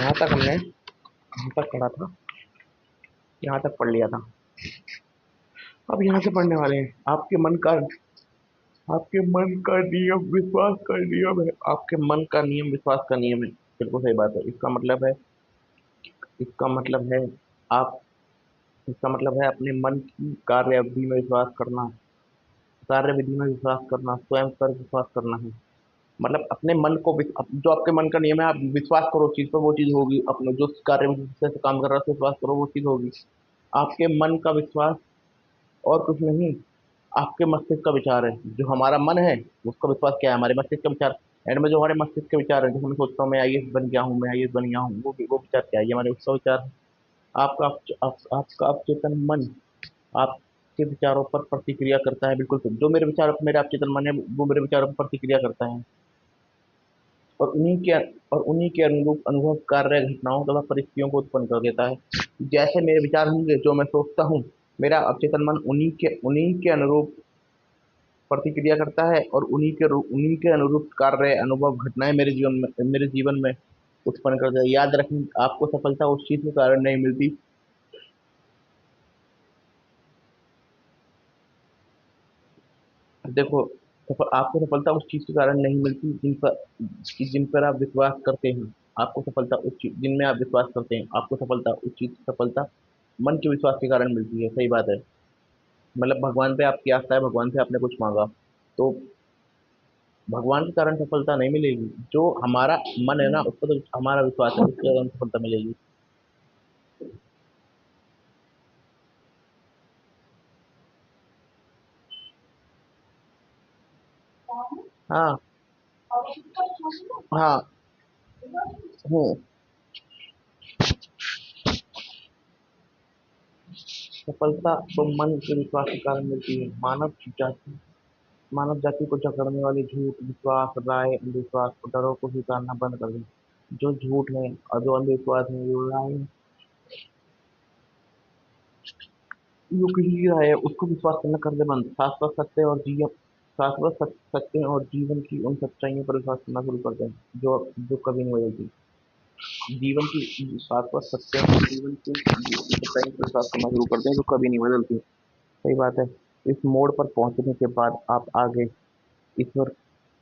यहाँ तक हमने यहाँ तक पढ़ा था, यहाँ तक पढ़ लिया था। अब यहाँ से पढ़ने वाले हैं आपके मन का नियम विश्वास का नियम है। आपके मन का नियम विश्वास का नियम है। बिल्कुल सही बात है। इसका मतलब है आप इसका मतलब है अपने मन की कार्य अवधि में विश्वास करना, कार्य विधि में विश्वास करना, स्वयं पर विश्वास करना है। मतलब अपने मन को जो आपके मन का नियम है, आप विश्वास करो उस चीज पर, वो चीज होगी। अपने जो कार्य विधि से काम कर रहा है उस पर विश्वास करो, वो चीज होगी। आपके मन का विश्वास और कुछ नहीं, आपके मस्तिष्क का विचार है। जो हमारा मन है उसका विश्वास क्या है? हमारे मस्तिष्क का विचार। एंड में जो हमारे मस्तिष्क के विचार है, जैसे मैं सोचता हूँ मैं आईएएस बन गया हूँ, मैं आईएएस बन गया हूँ, वो विचार क्या है? ये हमारे उसका विचार है। आपका अवचेतन मन आपके विचारों पर प्रतिक्रिया करता है। बिल्कुल सही। जो मेरे अवचेतन मन है वो मेरे विचारों पर प्रतिक्रिया करता है, और उन्हीं के अनुरूप अनुभव कार्य घटनाओं तथा परिस्थितियों को उत्पन्न कर देता है। जैसे मेरे विचार होंगे, जो मैं सोचता हूँ, मेरा अवचेतन मन उन्हीं के अनुरूप प्रतिक्रिया करता है, और उन्हीं के अनुरूप कार्य अनुभव घटनाएं मेरे जीवन में उत्पन्न करता है। याद रखें, आपको सफलता उस चीज के कारण नहीं मिलती। देखो, आपको सफलता उस चीज के कारण नहीं मिलती जिन पर आप विश्वास करते हैं। आपको सफलता उस चीज जिनमें आप विश्वास करते हैं, आपको सफलता मन के विश्वास के कारण मिलती है। सही बात है। मतलब भगवान पे आपकी आस्था है, भगवान से आपने कुछ मांगा, तो भगवान के कारण सफलता नहीं मिलेगी। जो हमारा मन है ना, उस पर तो हमारा विश्वास है, उसके कारण सफलता मिलेगी। हाँ। हाँ। हम्म। सफलता तो मन के विश्वास के कारण मिलती है। मानव जाति को जकड़ने वाले झूठ, विश्वास, राय, अंधविश्वास और डरों को स्वीकारना बंद कर दें। जो झूठ है और जो अंधविश्वास है, जो राय है, जो किसी की राय है, उसको विश्वास करना कर दे बंद। शाश्वत सत्य और जीवन की उन सच्चाइयों पर विश्वास करना शुरू कर दें जो जो कभी नहीं बदलती। जीवन की शाश्वत सत्य और जीवन की उन सच्चाइयों पर विश्वास करना शुरू कर दें जो कभी नहीं बदलती। सही बात है। इस मोड़ पर पहुंचने के बाद आप ईश्वर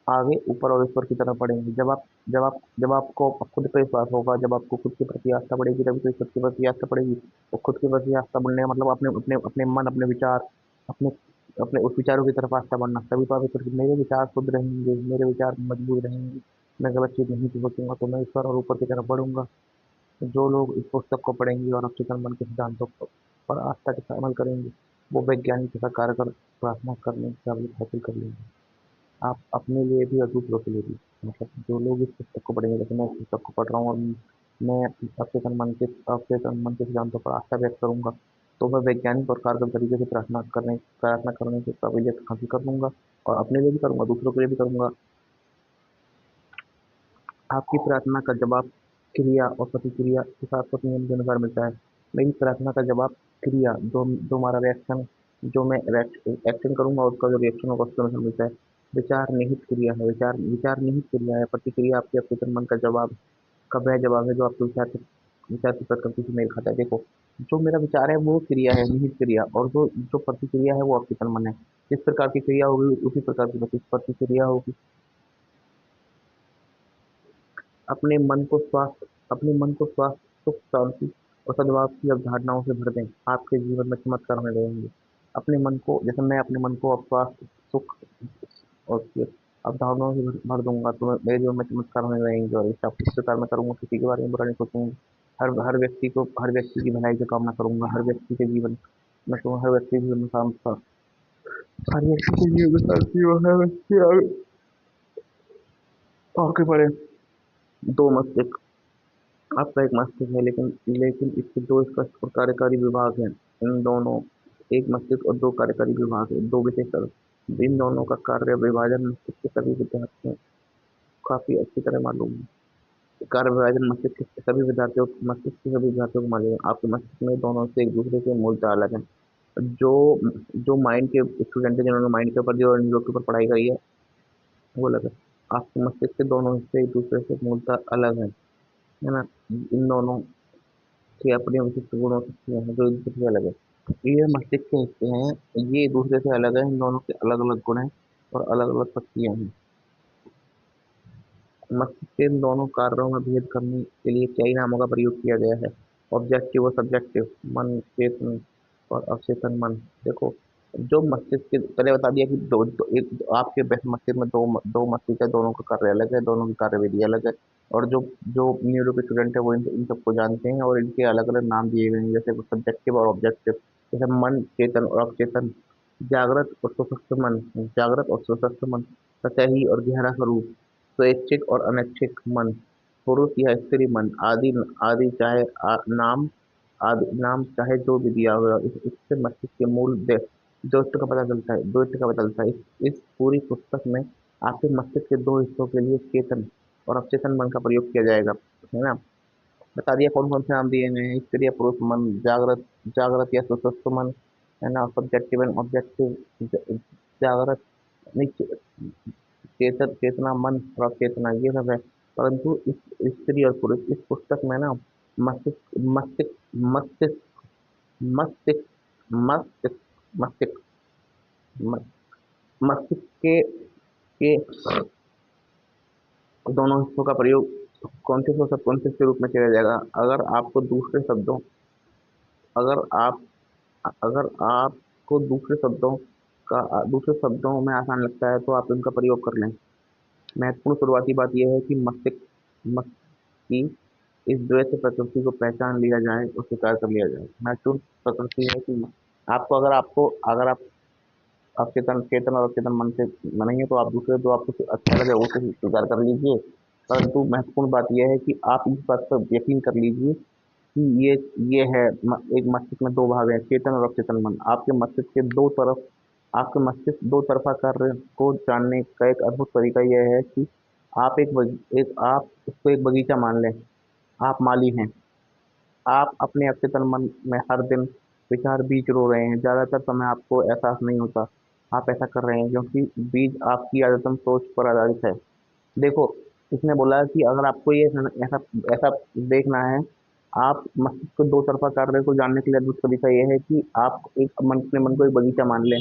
आगे ऊपर और ईश्वर की तरफ बढ़ेंगे। जब आपको खुद पर विश्वास होगा, जब आपको खुद के प्रति आस्था बढ़ेगी, तभी तो ईश्वर के प्रति आस्था बढ़ेगी। और खुद के प्रति आस्था बढ़ने का मतलब अपने अपने अपने मन, अपने विचार, अपने अपने उस विचारों की तरफ आस्था बढ़ना। तभी तो आप ईश्वर मेरे विचार शुद्ध रहेंगे, मेरे विचार मजबूत रहेंगे, मैं गलत चीज नहीं सोचूंगा, तो मैं ईश्वर और ऊपर की तरफ बढ़ूंगा। जो लोग इस पुस्तक को पढ़ेंगे और अवचेतन मन के सिद्धांतों पर आस्था के साथ अमल करेंगे, वो वैज्ञानिक तथा कारगर प्रार्थना करने की काबिलियत हासिल कर लेंगे। आप अपने लिए भी और दूसरों के लिए भी। मतलब जो लोग इस पुस्तक को पढ़ेंगे, जैसे मैं इस पुस्तक को पढ़ रहा हूँ और मैं अवचेतन मन के सिद्धांतों पर आस्था व्यक्त करूंगा, तो मैं वैज्ञानिक और कारगर तरीके से प्रार्थना करने की काबिलियत हासिल कर लूंगा, और अपने लिए भी करूंगा, दूसरों के लिए भी करूंगा। आपकी प्रार्थना का जवाब क्रिया और प्रतिक्रिया के शाश्वत नियम के अनुसार मिलता है। मेरी प्रार्थना का जवाब क्रिया, जो हमारा रिएक्शन, जो मैं एक्शन करूंगा, उसका जो रिएक्शन होगा उसके अनुसार मिलता है। विचार निहित क्रिया है, विचार निहित क्रिया है। प्रतिक्रिया आपके अवचेतन मन का जवाब का वह जवाब है जो आपके विचार की प्रकृति से मेल खाता है। देखो, जो मेरा विचार है वो क्रिया है, निहित क्रिया, और जो जो प्रतिक्रिया है वो अवचेतन मन है। जिस प्रकार की क्रिया होगी उसी प्रकार की प्रतिक्रिया होगी। अपने मन को स्वास्थ्य, सुख, शांति और सद्भाव की अवधारणाओं से भर दें। आपके जीवन में चमत्कार होने लगेंगे। अपने मन को, जैसे मैं अपने मन को अब स्वास्थ्य, सुख और फिर अवधारणाओं से भर दूंगा, तो मेरे जीवन में चमत्कार होने लगेंगे। और इस प्रकार मैं करूंगा, किसी के बारे में बुरा नहीं सोचूंगा। हर व्यक्ति की भलाई की कामना करूंगा। हर व्यक्ति के जीवन में तो हर व्यक्ति के जीवन में हर व्यक्ति के जीवन में शांति और हर व्यक्ति आगे बढ़े। दो मस्तिष्क। आपका एक मस्तिष्क है, लेकिन इसके दो स्पष्ट और कार्यकारी विभाग हैं। इन दोनों एक मस्तिष्क और दो कार्यकारी विभाग हैं, दो विशेष तरह। इन दोनों का कार्य विभाजन मस्तिष्क के सभी विद्यार्थियों को काफी अच्छी तरह मालूम है। कार्य विभाजन मस्तिष्क के सभी विद्यार्थियों को मालूम है। आपके मस्तिष्क में दोनों से एक दूसरे से मूलतः अलग है। जो जो माइंड के स्टूडेंट है, जिन्होंने माइंड के ऊपर जो न्यूरो के ऊपर पढ़ाई करी है, वो अलग है। आपके मस्तिष्क के दोनों हिस्से एक दूसरे से मूलतः अलग हैं। है ना। इन दोनों के अपने विशिष्ट गुण और शक्तियाँ हैं जो एक दूसरे से अलग है। ये मस्तिष्क के हिस्से हैं, ये एक दूसरे से अलग है, इन दोनों के अलग अलग गुण हैं और अलग अलग शक्तियाँ हैं। मस्तिष्क के इन दोनों कार्यों में भेद करने के लिए कई नामों का प्रयोग किया गया है। ऑब्जेक्टिव और सब्जेक्टिव, मन चेतन और अवचेतन मन। देखो, जो मस्तिष्क के पहले बता दिया कि आपके मस्तिष्क में दो मस्तिष्क है, दोनों का कार्य अलग है, दोनों की कार्यविधि अलग है। और जो जो न्यूरो के स्टूडेंट है वो इन सबको जानते हैं और इनके अलग अलग नाम दिए गए हैं, जैसे सब्जेक्टिव और ऑब्जेक्टिव। जैसे मन चेतन और अवचेतन, जागृत और सुषुप्त मन, जागृत और सुषुप्त मन, सतही और गहरा स्वरूप, स्वैच्छिक और अनैच्छिक मन, पुरुष या स्त्री मन, आदि आदि चाहे नाम, आदि नाम चाहे जो भी दिया हुआ, इससे मस्तिष्क के मूल द्वैत का पता चलता है, द्वैत का पता चलता है। इस पूरी पुस्तक में आपके मस्तिष्क के दो हिस्सों के लिए चेतन और अवचेतन मन का प्रयोग किया जाएगा, है ना। बता दिया कौन कौन से नाम दिए गए हैं, स्त्री या पुरुष मन, जागृत जागृत या सुषुप्त मन, है ना, सब्जेक्टिव एंड ऑब्जेक्टिव, जागृत नहीं, चेतन चेतना मन और चेतना ये सब है। परंतु इस स्त्री और पुरुष इस पुस्तक में ना मस्तिष्क मस्तिष्क मस्तिष्क मस्तिष्क मस्तिष्क मस्तिष्क म- मस्तिष्क के दोनों हिस्सों का प्रयोग कॉन्शियस और सबकॉन्शियस के रूप में किया जाएगा। अगर आप अगर आपको दूसरे शब्दों में आसान लगता है तो आप इनका प्रयोग कर लें। महत्वपूर्ण शुरुआती बात यह है कि मस्तिष्क की इस द्वैत प्रकृति को पहचान लिया जाए और स्वीकार कर लिया जाए। महत्वपूर्ण प्रकृति है कि अगर आप अवचेतन चेतन और अवचेतन मन से बनेंगे तो आप दूसरे जो आपको अच्छा लगे उसे स्वीकार कर लीजिए। परंतु महत्वपूर्ण बात यह है कि आप इस बात पर यकीन कर लीजिए कि ये है एक मस्तिष्क में दो भाग हैं, चेतन और अवचेतन मन। आपके मस्तिष्क दो तरफा कार्य को जानने का एक अद्भुत तरीका यह है कि आप इसको एक बगीचा मान लें। आप माली हैं, आप अपने अवचेतन मन में हर दिन विचार बीज रो रहे हैं। ज़्यादातर समय आपको एहसास नहीं होता आप ऐसा कर रहे हैं, क्योंकि बीज आपकी आदतन सोच पर आधारित है। देखो, इसने बोला कि अगर आपको ये ऐसा ऐसा देखना है, आप मस्तिष्क को दो तरफा कार्य को जानने के लिए अद्भुत तरीका ये है कि आप अपने मन को एक बगीचा मान लें।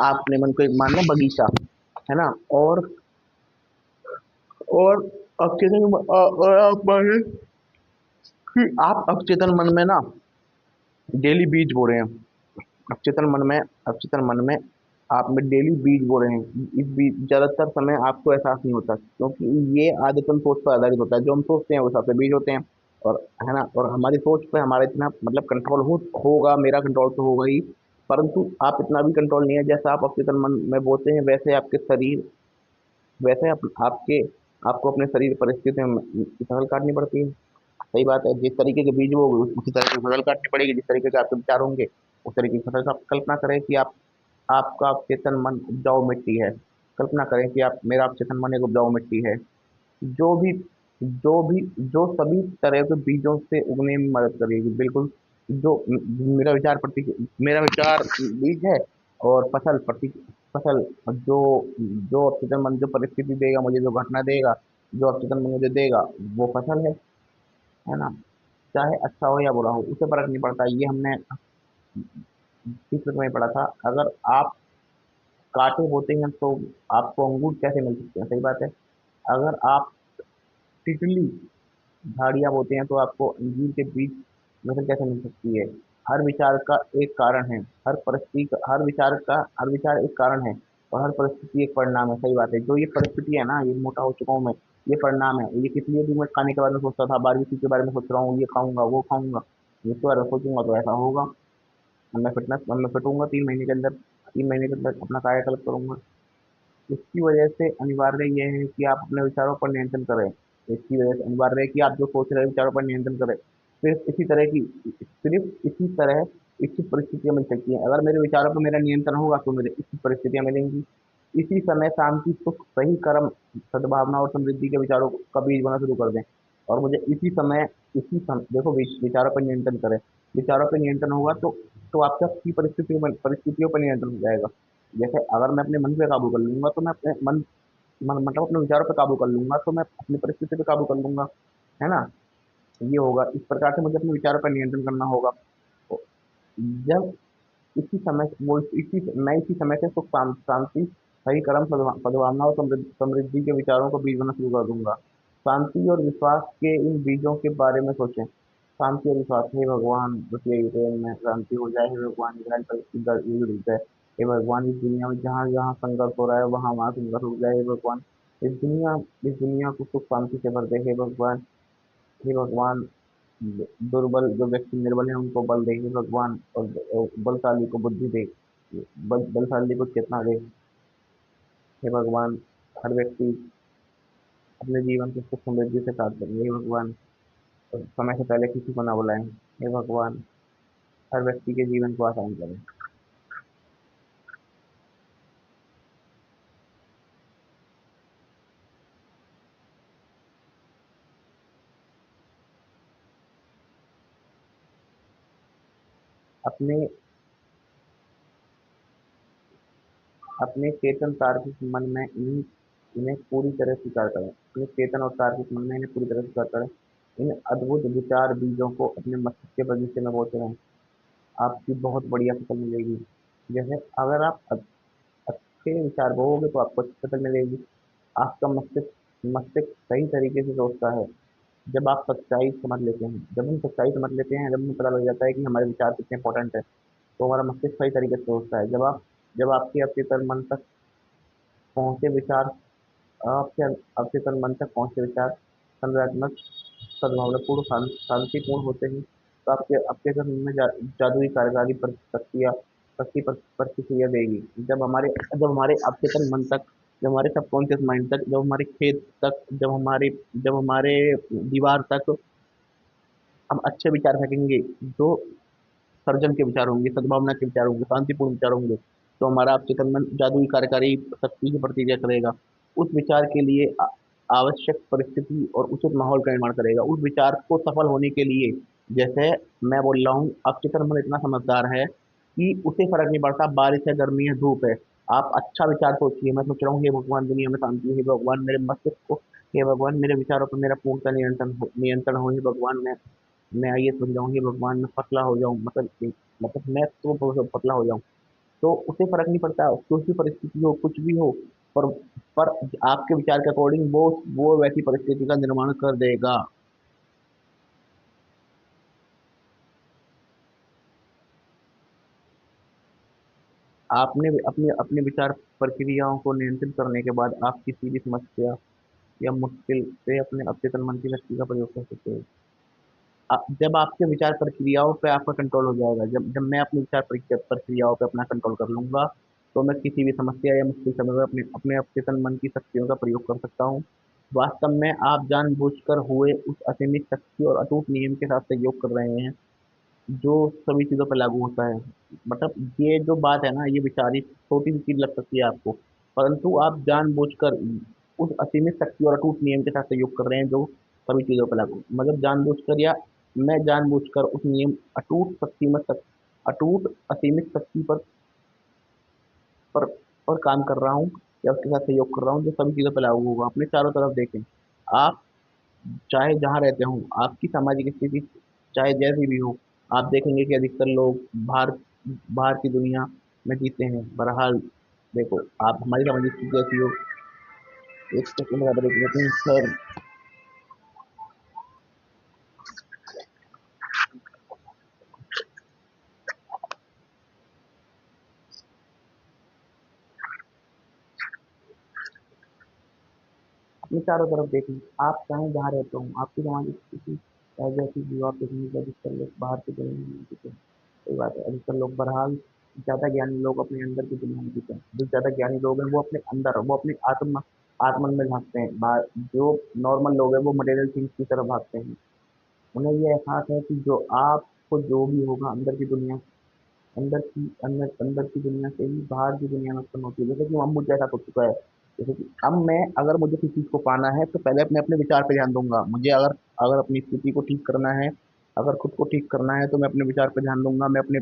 आप अपने मन को एक मान लें बगीचा, है ना। और और आप माने कि आप अवचेतन मन में ना डेली बीज बो रहे हैं। अवचेतन मन में आप में डेली बीज बो रहे हैं। इस बीज ज़्यादातर समय आपको एहसास नहीं होता, क्योंकि ये आदतन सोच पर आधारित होता है। जो हम सोचते हैं, उस हिसाब से बीज होते हैं। और है ना, और हमारी सोच पे हमारा इतना मतलब कंट्रोल होगा, मेरा कंट्रोल तो होगा ही। परंतु आप इतना भी कंट्रोल नहीं है। जैसा आप अवचेतन मन में बोते हैं, वैसे आपके आपको अपने शरीर परिस्थितियों में फसल काटनी पड़ती है। सही बात है, जिस तरीके के बीज बोओगे उसी तरह की फसल काटनी पड़ेगी। जिस तरीके के आपके विचार होंगे उस तरीके की फसल। आप कल्पना करें कि आपका चेतन मन उपजाऊ मिट्टी है। कल्पना करें कि आप मेरा चेतन मन एक उपजाऊ मिट्टी है, जो भी जो सभी तरह के बीजों से उगने में मदद करेगी, बिल्कुल। जो मेरा विचार बीज है, और फसल जो जो चेतन मन जो परिस्थिति देगा मुझे, जो घटना देगा, जो चेतन मन मुझे देगा, वो फसल है ना। चाहे अच्छा हो या बुरा हो, उसे फर्क नहीं पड़ता। ये हमने चित्र में पढ़ा था। अगर आप कांटे बोते हैं तो आपको अंगूर कैसे मिल सकते हैं? सही बात है। अगर आप तितली झाड़ियाँ बोते हैं तो आपको अंजीर के बीज फसल कैसे मिल सकती है? हर विचार का एक कारण है। हर विचार एक कारण है, और हर परिस्थिति एक परिणाम है। सही बात है। जो ये परिस्थिति है ना, ये मोटा हो चुका हूँ मैं, ये परिणाम है। ये किस लिए भी मैं खाने के बारे में सोचता था, बारबेक्यू के बारे में सोच रहा हूँ, ये खाऊंगा वो खाऊंगा, इसके बारे में सोचूंगा तो ऐसा होगा। मैं फिटूंगा 3 महीने के अंदर, 3 महीने के अंदर अपना कायाकल्प करूंगा। इसकी वजह से अनिवार्य ये है कि आप अपने विचारों पर नियंत्रण करें। इसकी वजह से अनिवार्य है कि आप जो सोच रहे हैं विचारों पर नियंत्रण करें। सिर्फ इसी तरह इच्छित परिस्थितियां मिल सकती हैं। अगर मेरे विचारों पर मेरा नियंत्रण होगा तो मेरे इच्छित परिस्थितियां मिलेंगी। इसी समय शांति सुख सही कर्म सद्भावना और समृद्धि के विचारों का बीज बोना शुरू कर दें। और मुझे इसी समय देखो, विचारों पर नियंत्रण करें। विचारों पर नियंत्रण होगा तो आपका परिस्थितियों पर नियंत्रण हो जाएगा। जैसे अगर मैं अपने मन पे काबू कर लूंगा तो मैं अपने मतलब अपने विचारों पे काबू कर लूंगा तो मैं अपनी परिस्थिति पे काबू कर लूंगा, है ना। ये होगा। इस प्रकार से मुझे अपने विचारों पर नियंत्रण करना होगा। तो जब इसी समय वो इसी मैं इसी समय से सुख शांति, सही कर्म, सद्भावना और समृद्धि के विचारों को बीज बोना शुरू कर दूंगा। शांति और विश्वास के इन बीजों के बारे में सोचें। शांति और विश्वास, हे भगवान, बस यही प्रेम में शांति हो जाए। हे भगवान, इजराइल पर इसकी युद्ध रुक जाए। हे भगवान, इस दुनिया में जहाँ जहाँ संघर्ष हो रहा है वहाँ वहाँ संघर्ष रुक जाए। हे भगवान, इस दुनिया को सुख शांति से भर दे। हे भगवान, हे भगवान, दुर्बल जो व्यक्ति निर्बल है उनको बल दे। हे भगवान, और बलशाली को बुद्धि दे। बलशाली को चेतना दे। हे भगवान, हर व्यक्ति अपने जीवन को सुख समृद्धि से काट करे। हे भगवान, समय से पहले किसी को ना बुलाएं। हे भगवान, हर व्यक्ति के जीवन को आसान करें। अपने अपने चेतन तार्किक मन में इन्हें पूरी तरह स्वीकार करें। अपने चेतन और तार्किक मन में इन्हें पूरी तरह स्वीकार करें। इन अद्भुत विचार बीजों को अपने मस्तिष्क के बगीचे में बोते रहें। आपकी बहुत बढ़िया फसल मिलेगी। जैसे अगर आप अच्छे विचार बोओगे तो आपको अच्छी फसल मिलेगी। आपका मस्तिष्क मस्तिष्क सही तरीके से सोचता है। जब आप सच्चाई समझ लेते हैं, जब हम सच्चाई समझ लेते हैं, जब हमें पता लग जाता है कि हमारे विचार कितने इंपॉर्टेंट है, तो हमारा मस्तिष्क सही तरीके से सोचता है। जब आपके अवचेतन मन तक पहुंचे विचार आपके अवचेतन मन तक पहुंचे विचार संरचनात्मक, सद्भावनापूर्ण, शांतिपूर्ण होते हैं, तो आपके आपके घर में जादुई कार्यकारी प्रतिक्रिया देगी। जब हमारे अवचेतन मन तक, जब हमारे सबकॉन्शियस माइंड तक, जब हमारे खेत तक, जब हमारे दीवार तक हम अच्छे विचार फेंकेंगे, जो सर्जन के विचार होंगे, सद्भावना के विचार होंगे, शांतिपूर्ण विचार होंगे, तो हमारा अवचेतन मन जादुई कार्यकारी शक्ति की प्रतिक्रिया करेगा। उस विचार के लिए आवश्यक परिस्थिति और उचित माहौल का निर्माण करेगा। उस विचार को सफल होने के लिए, जैसे मैं बोल रहा हूँ, अवचेतन मन इतना समझदार है कि उसे फर्क नहीं पड़ता बारिश है, गर्मी है, धूप है। आप अच्छा विचार सोचिए। मैं सोच रहा हूँ, हे भगवान, दुनिया में शांति हो। हे भगवान, मेरे मस्तिष्क को, हे भगवान, मेरे विचारों पर मेरा पूर्णतः नियंत्रण हो। हे भगवान, मैं ये सोच रहा हूँ, हे भगवान, मैं पतला हो जाऊँ, मतलब मैं तो बहुत पतला हो जाऊँ। तो उसे फ़र्क नहीं पड़ता, कोई भी परिस्थिति हो, कुछ भी हो, पर पर आपके विचार के अकॉर्डिंग वो वैसी परिस्थिति का निर्माण कर देगा। आपने अपनी अपनी विचार प्रक्रियाओं को नियंत्रित करने के बाद आप किसी भी समस्या या मुश्किल से अपने अवचेतन मन की शक्ति का प्रयोग कर सकते हो। जब आपके विचार प्रक्रियाओं पे आपका कंट्रोल हो जाएगा, जब जब मैं अपनी विचार प्रक्रियाओं पे अपना कंट्रोल कर लूंगा, तो मैं किसी भी समस्या या मुश्किल समय में अपने अपने अवचेतन मन की शक्तियों का प्रयोग कर सकता हूँ। वास्तव में आप जानबूझकर हुए उस असीमित शक्ति और अटूट नियम के साथ सहयोग कर रहे हैं, जो सभी चीज़ों पर लागू होता है। मतलब ये जो बात है ना, ये बेचारी छोटी सी चीज लग सकती है आपको, परंतु आप जानबूझकर उस असीमित शक्ति और अटूट नियम के साथ सहयोग कर रहे हैं, जो सभी चीज़ों पर लागू, मतलब जानबूझकर, या मैं जानबूझकर उस नियम, अटूट असीमित शक्ति पर पर काम कर रहा हूँ, या उसके साथ सहयोग कर रहा हूँ, जो सभी चीज़ों पर लागू होगा। अपने चारों तरफ देखें। आप चाहे जहाँ रहते हों, आपकी सामाजिक स्थिति चाहे जैसी भी हो, आप देखेंगे कि अधिकतर लोग बाहर बाहर की दुनिया में जीते हैं। बहरहाल देखो, आप हमारी सामाजिक स्थिति ऐसी हो, एक सेकंड का ब्रेक लेते हैं सर। अपने चारों तरफ देखें। आप चाहे जहाँ रहते हो, आपकी सामाजिक स्थिति चाहे जैसी भी हो, आप देखेंगे कि अधिकतर लोग बाहर की दुनिया में नहीं जीते हैं। सही बात है, अधिकतर लोग, बहरहाल ज़्यादा ज्ञानी लोग अपने अंदर की दुनिया में जीते हैं। जो ज़्यादा ज्ञानी लोग हैं वो अपने अंदर, वो अपने आत्मन में झाँकते हैं। जो नॉर्मल लोग हैं वो मटेरियल थिंग्स की तरफ भागते हैं। उन्हें ये एहसास है कि जो आपको जो भी होगा अंदर की दुनिया, अंदर की दुनिया से ही बाहर की दुनिया में उत्पन्न होती है। जैसे कि अब मुझे ऐसा हो चुका है, जैसे कि अब मैं, अगर मुझे किसी चीज़ को पाना है तो पहले अपने अपने विचार पे ध्यान दूंगा। मुझे अगर अगर अपनी स्थिति को ठीक करना है, अगर खुद को ठीक करना है, तो मैं अपने विचार पे ध्यान दूंगा। मैं अपने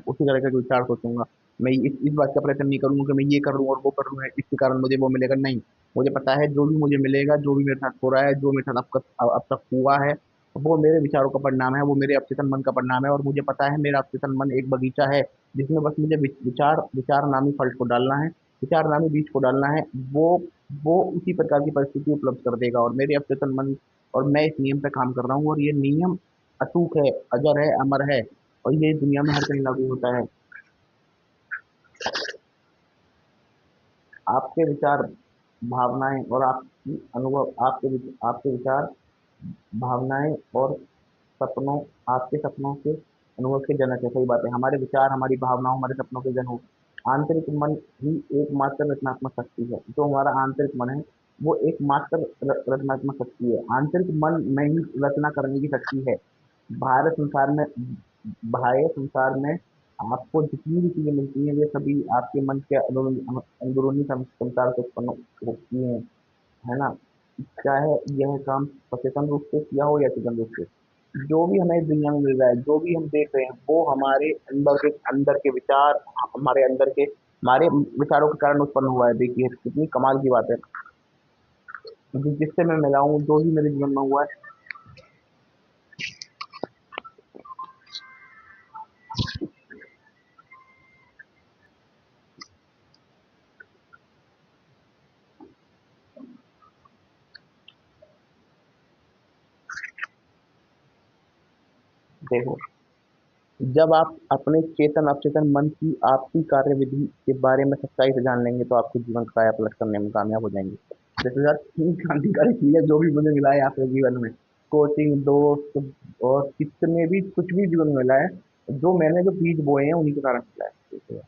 उसी तरह के विचार सोचूंगा। मैं इस बात का प्रयत्न नहीं करूंगा कि मैं ये कर लूँ और वो कर लूँ, इसके कारण मुझे वो मिलेगा, नहीं। मुझे पता है जो भी मुझे मिलेगा, जो भी मेरे साथ हो रहा है, जो मेरे साथ अब तक हुआ है, जो मेरे साथ अब तक होगा, वो मेरे लिए अच्छा ही होगा। मुझे पता है जो भी मुझे मिलेगा, जो भी मेरे साथ हो रहा है, जो भी मेरे साथ अब तक हुआ है, जो भी मेरे साथ हो रहा है, जो मेरे साथ अब तक हुआ है, जो मेरे साथ अब तक हुआ है, वो मेरे विचारों का परिणाम है, वो मेरे अवचेतन मन का परिणाम है, और मुझे पता है मेरा अवचेतन मन एक बगीचा है, जिसमें बस मुझे विचार विचार नामी फल को डालना है, विचार नामी बीज को डालना है। वो वो उसी प्रकार की परिस्थिति उपलब्ध कर देगा, और मेरे अवचेतन मन और मैं इस नियम पे काम कर रहा हूँ, और ये नियम अटूट है, अजर है, अमर है, और ये दुनिया में हर कहीं लागू होता है। आपके विचार, भावनाएं और आपकी अनुभव, आपके विचार, भावनाएं और सपनों आपके सपनों के अनुभव के जनक है। सही बात है, हमारे विचार, हमारी भावनाओं, हमारे सपनों के जनक। आंतरिक मन ही एकमात्र रचनात्मक शक्ति है। जो हमारा आंतरिक मन है, वो एकमात्र रचनात्मक शक्ति है। आंतरिक मन में ही रचना करने की शक्ति है। बाहर संसार में बाह्य संसार में आपको जितनी भी चीजें मिलती हैं, वे सभी आपके मन के अंदरूनी संसार से उत्पन्न होती हैं, है ना? चाहे यह काम सचेतन रूप से किया हो या अचेतन रूप से। जो भी हमें इस दुनिया में मिल रहा है, जो भी हम देख रहे हैं, वो हमारे अंदर के विचार, हमारे अंदर के हमारे विचारों के कारण उत्पन्न हुआ है। देखिए कितनी कमाल की बात है। जिससे मैं मिला हूँ, जो भी मेरे जीवन में हुआ है। देखो, जब आप अपने चेतन अवचेतन मन की आपकी कार्यविधि के बारे में सच्चाई से जान लेंगे, तो आपके जीवन का काया पलट करने में कामयाब हो जाएंगे। जैसे यार, इतनी क्रांतिकारी चीज है जो भी मुझे मिला है आपके जीवन में, कोचिंग, दोस्त, और कितने भी कुछ भी जीवन में मिला है, जो मैंने जो बीज बोए हैं उन्हीं के कारण मिला है। ठीक है?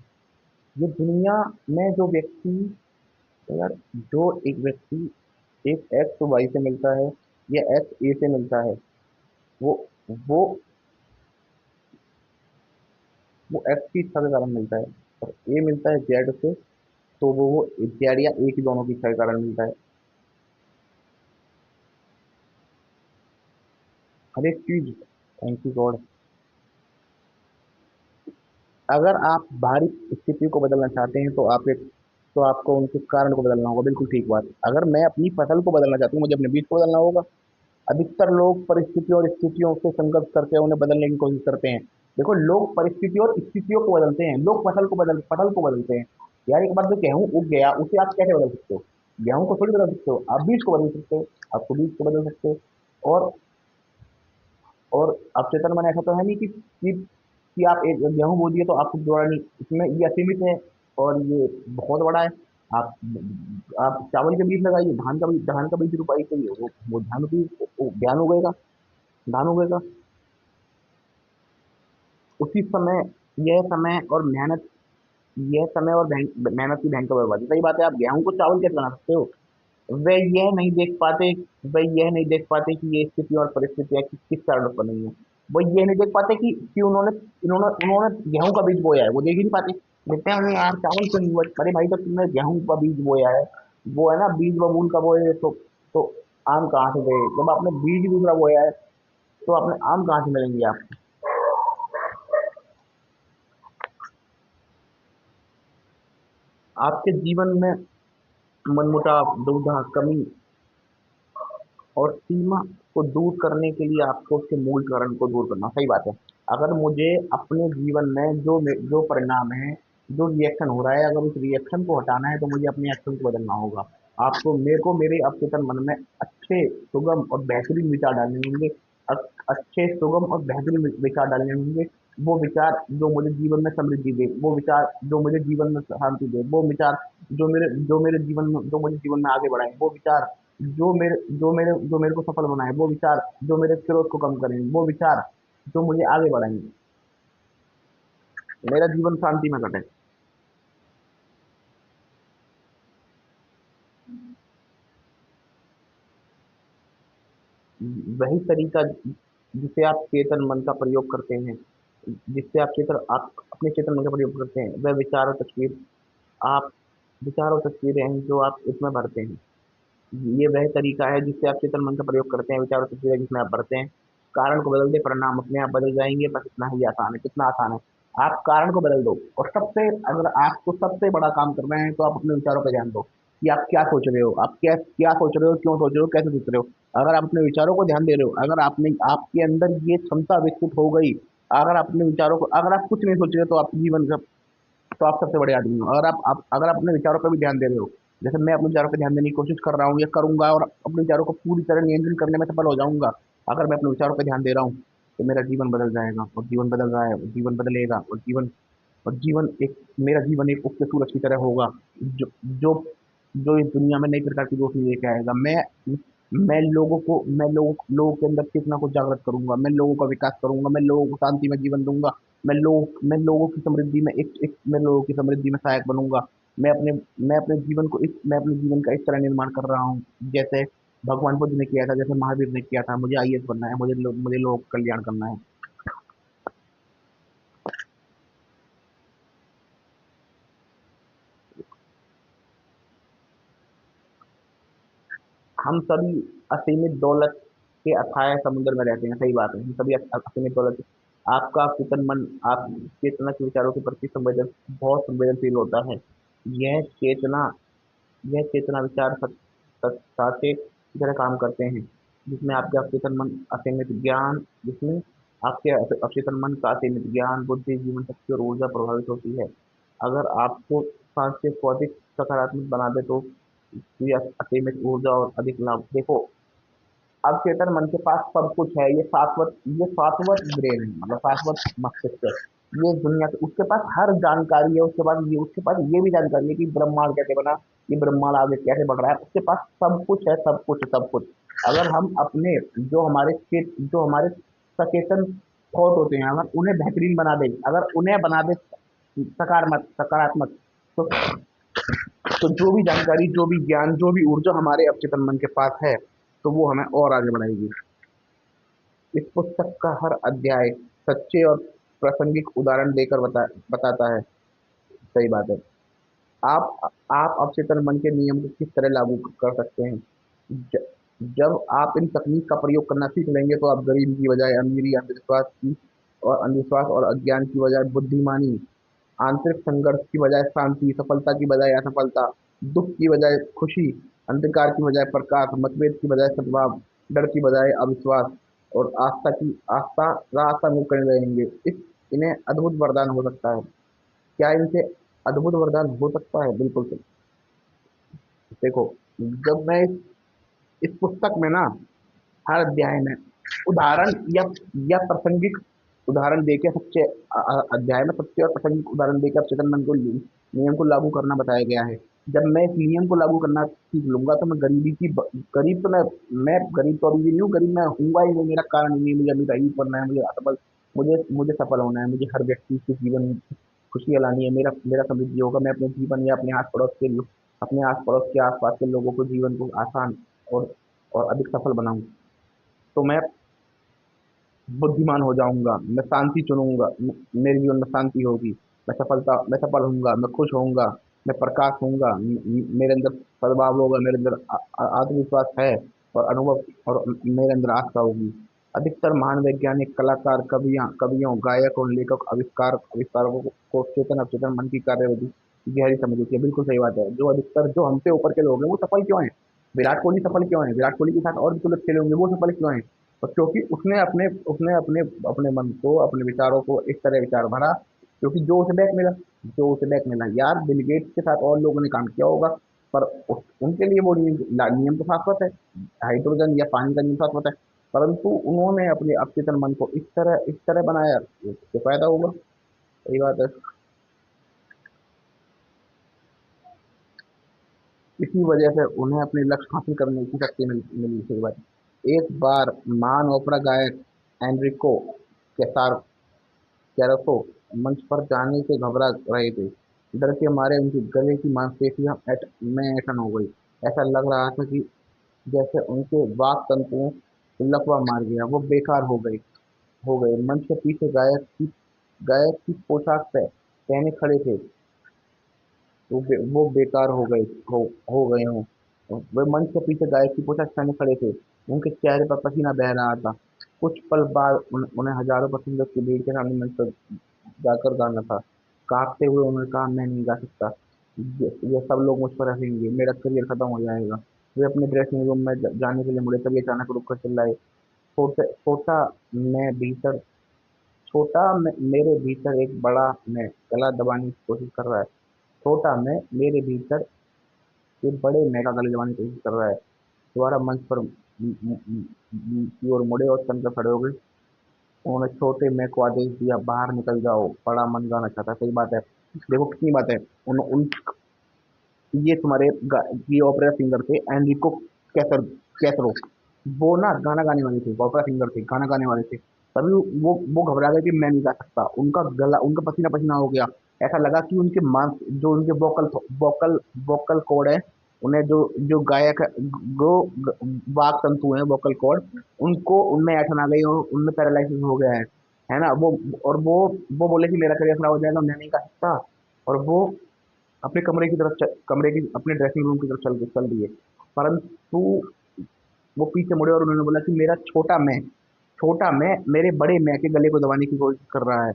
ये दुनिया में जो व्यक्ति, यार, जो एक व्यक्ति एक एक्स वाई से मिलता है, या एक्स ए से मिलता है, वो वो वो एक्स की इच्छा के कारण मिलता है, और ए मिलता है जेड से, तो वो जेड या ए की दोनों की इच्छा के कारण मिलता है। हर एक चीज, थैंक यू गॉड। अगर आप बाहरी स्थिति को बदलना चाहते हैं, तो आपको उनके कारण को बदलना होगा। बिल्कुल ठीक बात। अगर मैं अपनी फसल को बदलना चाहता हूँ, मुझे अपने बीज को बदलना होगा। अधिकतर लोग परिस्थितियों और स्थितियों से संघर्ष करके उन्हें बदलने की कोशिश करते हैं। देखो, लोग परिस्थितियों और स्थितियों को बदलते हैं, लोग फसल को बदलते हैं। यार, एक बार जो गेहूं उग गया, उसे आप कैसे बदल सकते हो? गेहूं को थोड़ी बदल सकते हो, आप बीज को बदल सकते हो। आपको बीज को बदल सकते हो। और और अवचेतन मन ऐसा तो है नहीं कि आप एक गेहूँ बो दिए तो आपको दोबारा नहीं, इसमें ये असीमित है, और ये बहुत बड़ा है। आप आप चावल के बीज लगाइए, धान का बीज रोपाई करिए, वो धान की वो ज्ञान उगेगा, धान उगेगा। उसी समय यह समय और मेहनत यह समय और मेहनत की भयंकर बर्बादी। सही बात है, आप गेहूँ को चावल कैसे बना सकते हो? वे यह नहीं देख पाते वे यह नहीं देख पाते कि ये स्थिति और परिस्थितियाँ किस कारण उत्पन्न हुई हैं। वो ये नहीं देख पाते कि उन्होंने उन्होंने गेहूं का बीज बोया है, वो देख ही नहीं पाते। देखते हैं, अरे यार, चावल क्यों नहीं हुआ? अरे भाई, तो तुमने गेहूं का बीज बोया है, वो है ना, बीज बबूल का बोए, तो आम कहाँ से गए? जब आपने बीज दूसरा बोया है, तो आपने आम कहाँ से मिलेंगे आपको? आपके जीवन में मनमुटाव, दुविधा, कमी और सीमा को दूर करने के लिए आपको उसके मूल कारण को दूर करना। सही बात है। अगर मुझे अपने जीवन में जो परिणाम है, जो रिएक्शन हो रहा है, अगर उस रिएक्शन को हटाना है, तो मुझे अपने एक्शन को बदलना होगा। आपको मेरे को मेरे अवचेतन मन में अच्छे, सुगम और बेहतरीन विचार डालने होंगे। अच्छे, सुगम और बेहतरीन विचार डालने होंगे। वो विचार जो मुझे जीवन में समृद्धि दे, वो विचार जो मुझे जीवन में शांति दे, वो विचार जो मुझे जीवन में आगे बढ़ाए, वो विचार जो मेरे को सफल बनाए, वो विचार जो मेरे क्रोध को कम करें, वो विचार जो मुझे आगे बढ़ाएंगे, मेरा जीवन शांति में कटे। वही तरीका जिसे आप चेतन मन का प्रयोग करते हैं, आप अपने चेतन मन का प्रयोग करते हैं, वह विचार और तस्वीर आप विचार और तस्वीरें हैं जो आप इसमें भरते हैं। ये वह तरीका है जिससे आप चेतन मन का प्रयोग करते हैं, विचार और तस्वीरें जिसमें आप भरते हैं। कारण को बदल दे, परिणाम अपने आप बदल जाएंगे। बस इतना ही आसान है। कितना आसान है? आप कारण को बदल दो, और अगर आपको सबसे बड़ा काम करना है, तो आप अपने विचारों पर ध्यान दो। कि आप क्या सोच रहे हो, आप क्या क्या सोच रहे हो, क्यों सोच रहे हो, कैसे सोच रहे हो। अगर आप अपने विचारों को ध्यान दे रहे हो, अगर आपने आपके अंदर ये क्षमता विकसित हो गई, अगर आप अपने विचारों को, अगर आप कुछ नहीं सोच रहे तो आप जीवन का, तो आप सबसे बड़े आदमी हो। अगर आप अपने विचारों पर भी ध्यान दे रहे हो, जैसे मैं अपने विचारों पर ध्यान देने की कोशिश कर रहा हूँ या करूंगा, और अपने विचारों को पूरी तरह नियंत्रण करने में सफल हो जाऊंगा। अगर मैं अपने विचारों पर ध्यान दे रहा हूँ, तो मेरा जीवन बदल जाएगा, और जीवन बदल रहा है, और जीवन बदलेगा, और जीवन एक मेरा जीवन एक उगते सूरज की तरह होगा, जो जो जो इस दुनिया में नई प्रकार की रोशनी लेके आएगा। मैं लोगों के अंदर चेतना को जागृत करूंगा, मैं लोगों का विकास करूंगा, मैं लोगों को शांति में जीवन दूंगा। मैं लोगों की समृद्धि में मैं लोगों की समृद्धि में सहायक बनूंगा। मैं अपने जीवन का इस तरह निर्माण कर रहा हूँ, जैसे भगवान बुद्ध ने किया था, जैसे महावीर ने किया था। मुझे आईएएस बनना है, मुझे लोगों का कल्याण करना है। हम सभी असीमित दौलत के अथाह समुद्र में रहते हैं, सही बात है, हम सभी असीमित दौलत। आपका चेतन मन, आप चेतना के विचारों के प्रति बहुत संवेदनशील होता है। यह चेतना यह चेतना विचार साचे की तरह काम करते हैं, जिसमें आपके अवचेतन मन असीमित ज्ञान जिसमें आपके अवचेतन मन का असीमित ज्ञान, बुद्धि, जीवन शक्ति और ऊर्जा प्रभावित होती है। अगर आपको सांस को अधिक सकारात्मक बना दे, तो ये असीमित ऊर्जा और अधिक लाभ। देखो, अवचेतन मन के पास सब कुछ है, ये शाश्वत ब्रेन है, मतलब शाश्वत मस्तिष्क है। ये दुनिया के उसके पास हर जानकारी है, उसके पास ये भी जानकारी है कि ब्रह्मांड कैसे बना, ये ब्रह्मांड आगे कैसे बढ़ रहा है। उसके पास सब कुछ है, सब कुछ सब कुछ। अगर हम अपने जो हमारे सचेतन थॉट होते हैं, अगर उन्हें बेहतरीन बना दे, अगर उन्हें बना दे सकारात्मक सकारात्मक, तो जो भी जानकारी, जो भी ज्ञान, जो भी ऊर्जा हमारे अवचेतन मन के पास है, तो वो हमें और आगे बढ़ाएगी। इस पुस्तक का हर अध्याय सच्चे और प्रासंगिक उदाहरण देकर बताता है। सही बात है। आप अवचेतन मन के नियम को किस तरह लागू कर सकते हैं। ज, जब आप इन तकनीक का प्रयोग करना सीख लेंगे, तो आप गरीबी की बजाय अमीरी, अंधविश्वास और अज्ञान की बजाय बुद्धिमानी, आंतरिक संघर्ष की बजाय शांति, सफलता की बजाय असफलता, दुख की बजाय खुशी, अंधकार की बजाय प्रकाश, मतभेद की बजाय सद्भाव, डर की बजाय अविश्वास, और आस्था रास्ता में करने रहेंगे। इस इन्हें अद्भुत वरदान हो सकता है। क्या इनसे अद्भुत वरदान हो सकता है? बिल्कुल सही। देखो, जब मैं इस पुस्तक में ना, हर अध्याय में उदाहरण या प्रासंगिक उदाहरण देके सच्चे अध्याय में सच्चे और प्रासंगिक उदाहरण देकर चेतन मन को नियम को लागू करना बताया गया है। जब मैं इस नियम को लागू करना सीख लूंगा, तो मैं गरीब तो मैं गरीब तो अभी भी नहीं हूँ, गरीब मैं हूंगा ही नहीं, मेरा कारण ही नहीं है। मुझे अभी रईस बनना है, मुझे मुझे सफल होना है, मुझे हर व्यक्ति के जीवन में खुशियाँ लानी है। मेरा मेरा समृद्धि होगा, मैं अपने जीवन या अपने आस पड़ोस के आसपास के लोगों को जीवन को आसान और अधिक सफल बनाऊं। तो मैं बुद्धिमान हो जाऊंगा, मैं शांति चुनूंगा, मेरे जीवन में शांति होगी, मैं सफल होऊंगा, मैं खुश होऊंगा, मैं प्रकाश होऊंगा, मेरे अंदर सद्भाव होगा, मेरे अंदर आत्मविश्वास है, और मेरे अंदर आस्था होगी। अधिकतर महान वैज्ञानिक, कलाकार, कवियों, गायक और लेखक आविष्कारकों को चेतन अवचेतन मन की कार्यविधि की गहरी समझ होती है। बिल्कुल सही बात है। जो हमसे ऊपर के लोग हैं, वो सफल क्यों हैं? विराट कोहली सफल क्यों है? विराट कोहली के साथ और भी तो लोग खेले होंगे, वो सफल क्यों है? और क्योंकि उसने अपने अपने मन को, अपने विचारों को इस तरह विचार भरा, क्योंकि जो उसे बैक मिला। यार, बिल गेट्स के साथ और लोगों ने काम किया होगा, पर उनके लिए वो नियम तो शाश्वत है, हाइड्रोजन या पानी का नियम शाश्वत है, परंतु उन्होंने अपने अवचेतन मन को इस तरह बनाया, इससे फायदा होगा। सही बात है। इसी वजह से उन्हें अपने लक्ष्य हासिल करने की शक्ति मिली। सही बात है। एक बार महान ओपेरा गायक एनरिको कैसार कैरसो मंच पर जाने से घबरा रहे थे। डर के मारे उनके गले की मांसपेशियां में ऐंठन हो गई। ऐसा लग रहा था कि जैसे उनके वाक तंतुओं को लकवा मार गया, वो बेकार हो गए। मंच के पीछे गायक की पोशाक पहने खड़े थे, वो बेकार हो गए हों। वे मंच के पीछे गायक की पोशाक पहने खड़े थे, उनके चेहरे पर पसीना बह रहा था। कुछ पल बाद उन्हें हजारों पसंदों की भीड़ के सामने मंच पर जाकर गाना था। कांपते हुए उन्होंने कहा, मैं नहीं गा सकता। ये सब लोग मुझ पर हंसेंगे, मेरा करियर खत्म हो जाएगा। वे अपने ड्रेसिंग रूम में जाने के लिए मुड़े, तभी अचानक रुक कर चिल्लाए, छोटा मैं भीतर, मेरे भीतर एक बड़ा मैं गला दबाने की कोशिश कर रहा है। छोटा मैं मेरे भीतर एक बड़े मैं का गले दबाने की कोशिश कर रहा है। दोबारा मंच पर की ओर मुड़े और तन पर खड़े हो गए। उन्होंने छोटे मैं को आदेश दिया, बाहर निकल जाओ, बड़ा मन गाना चाहता है। सही बात है। देखो कितनी बात है। उन ये तुम्हारे ये ओपेरा सिंगर थे एनरिको कैसर कैसरो। वो ना गाना गाने वाले थे, ओपेरा सिंगर थे, गाना गाने वाले थे। तभी वो घबरा गए कि मैं नहीं गा सकता। उनका गला, उनका पसीना पसीना हो गया। ऐसा लगा कि उनके मांस, जो उनके वोकल वोकल कॉर्ड है, उन्हें जो जो गायक जो वाक तंतु हैं, वोकल कॉर्ड, उनको उनमें ऐठन आ गई और उनमें पैरालिसिस हो गया है ना। और वो बोले कि मेरा करियर खराब हो जाएगा, मैं नहीं गा सकता। और वो अपने कमरे की तरफ कमरे की अपने ड्रेसिंग रूम की तरफ चल दिए। परंतु वो पीछे मुड़े और उन्होंने बोला कि मेरा छोटा मैं मेरे बड़े मैं के गले को दबाने की कोशिश कर रहा है।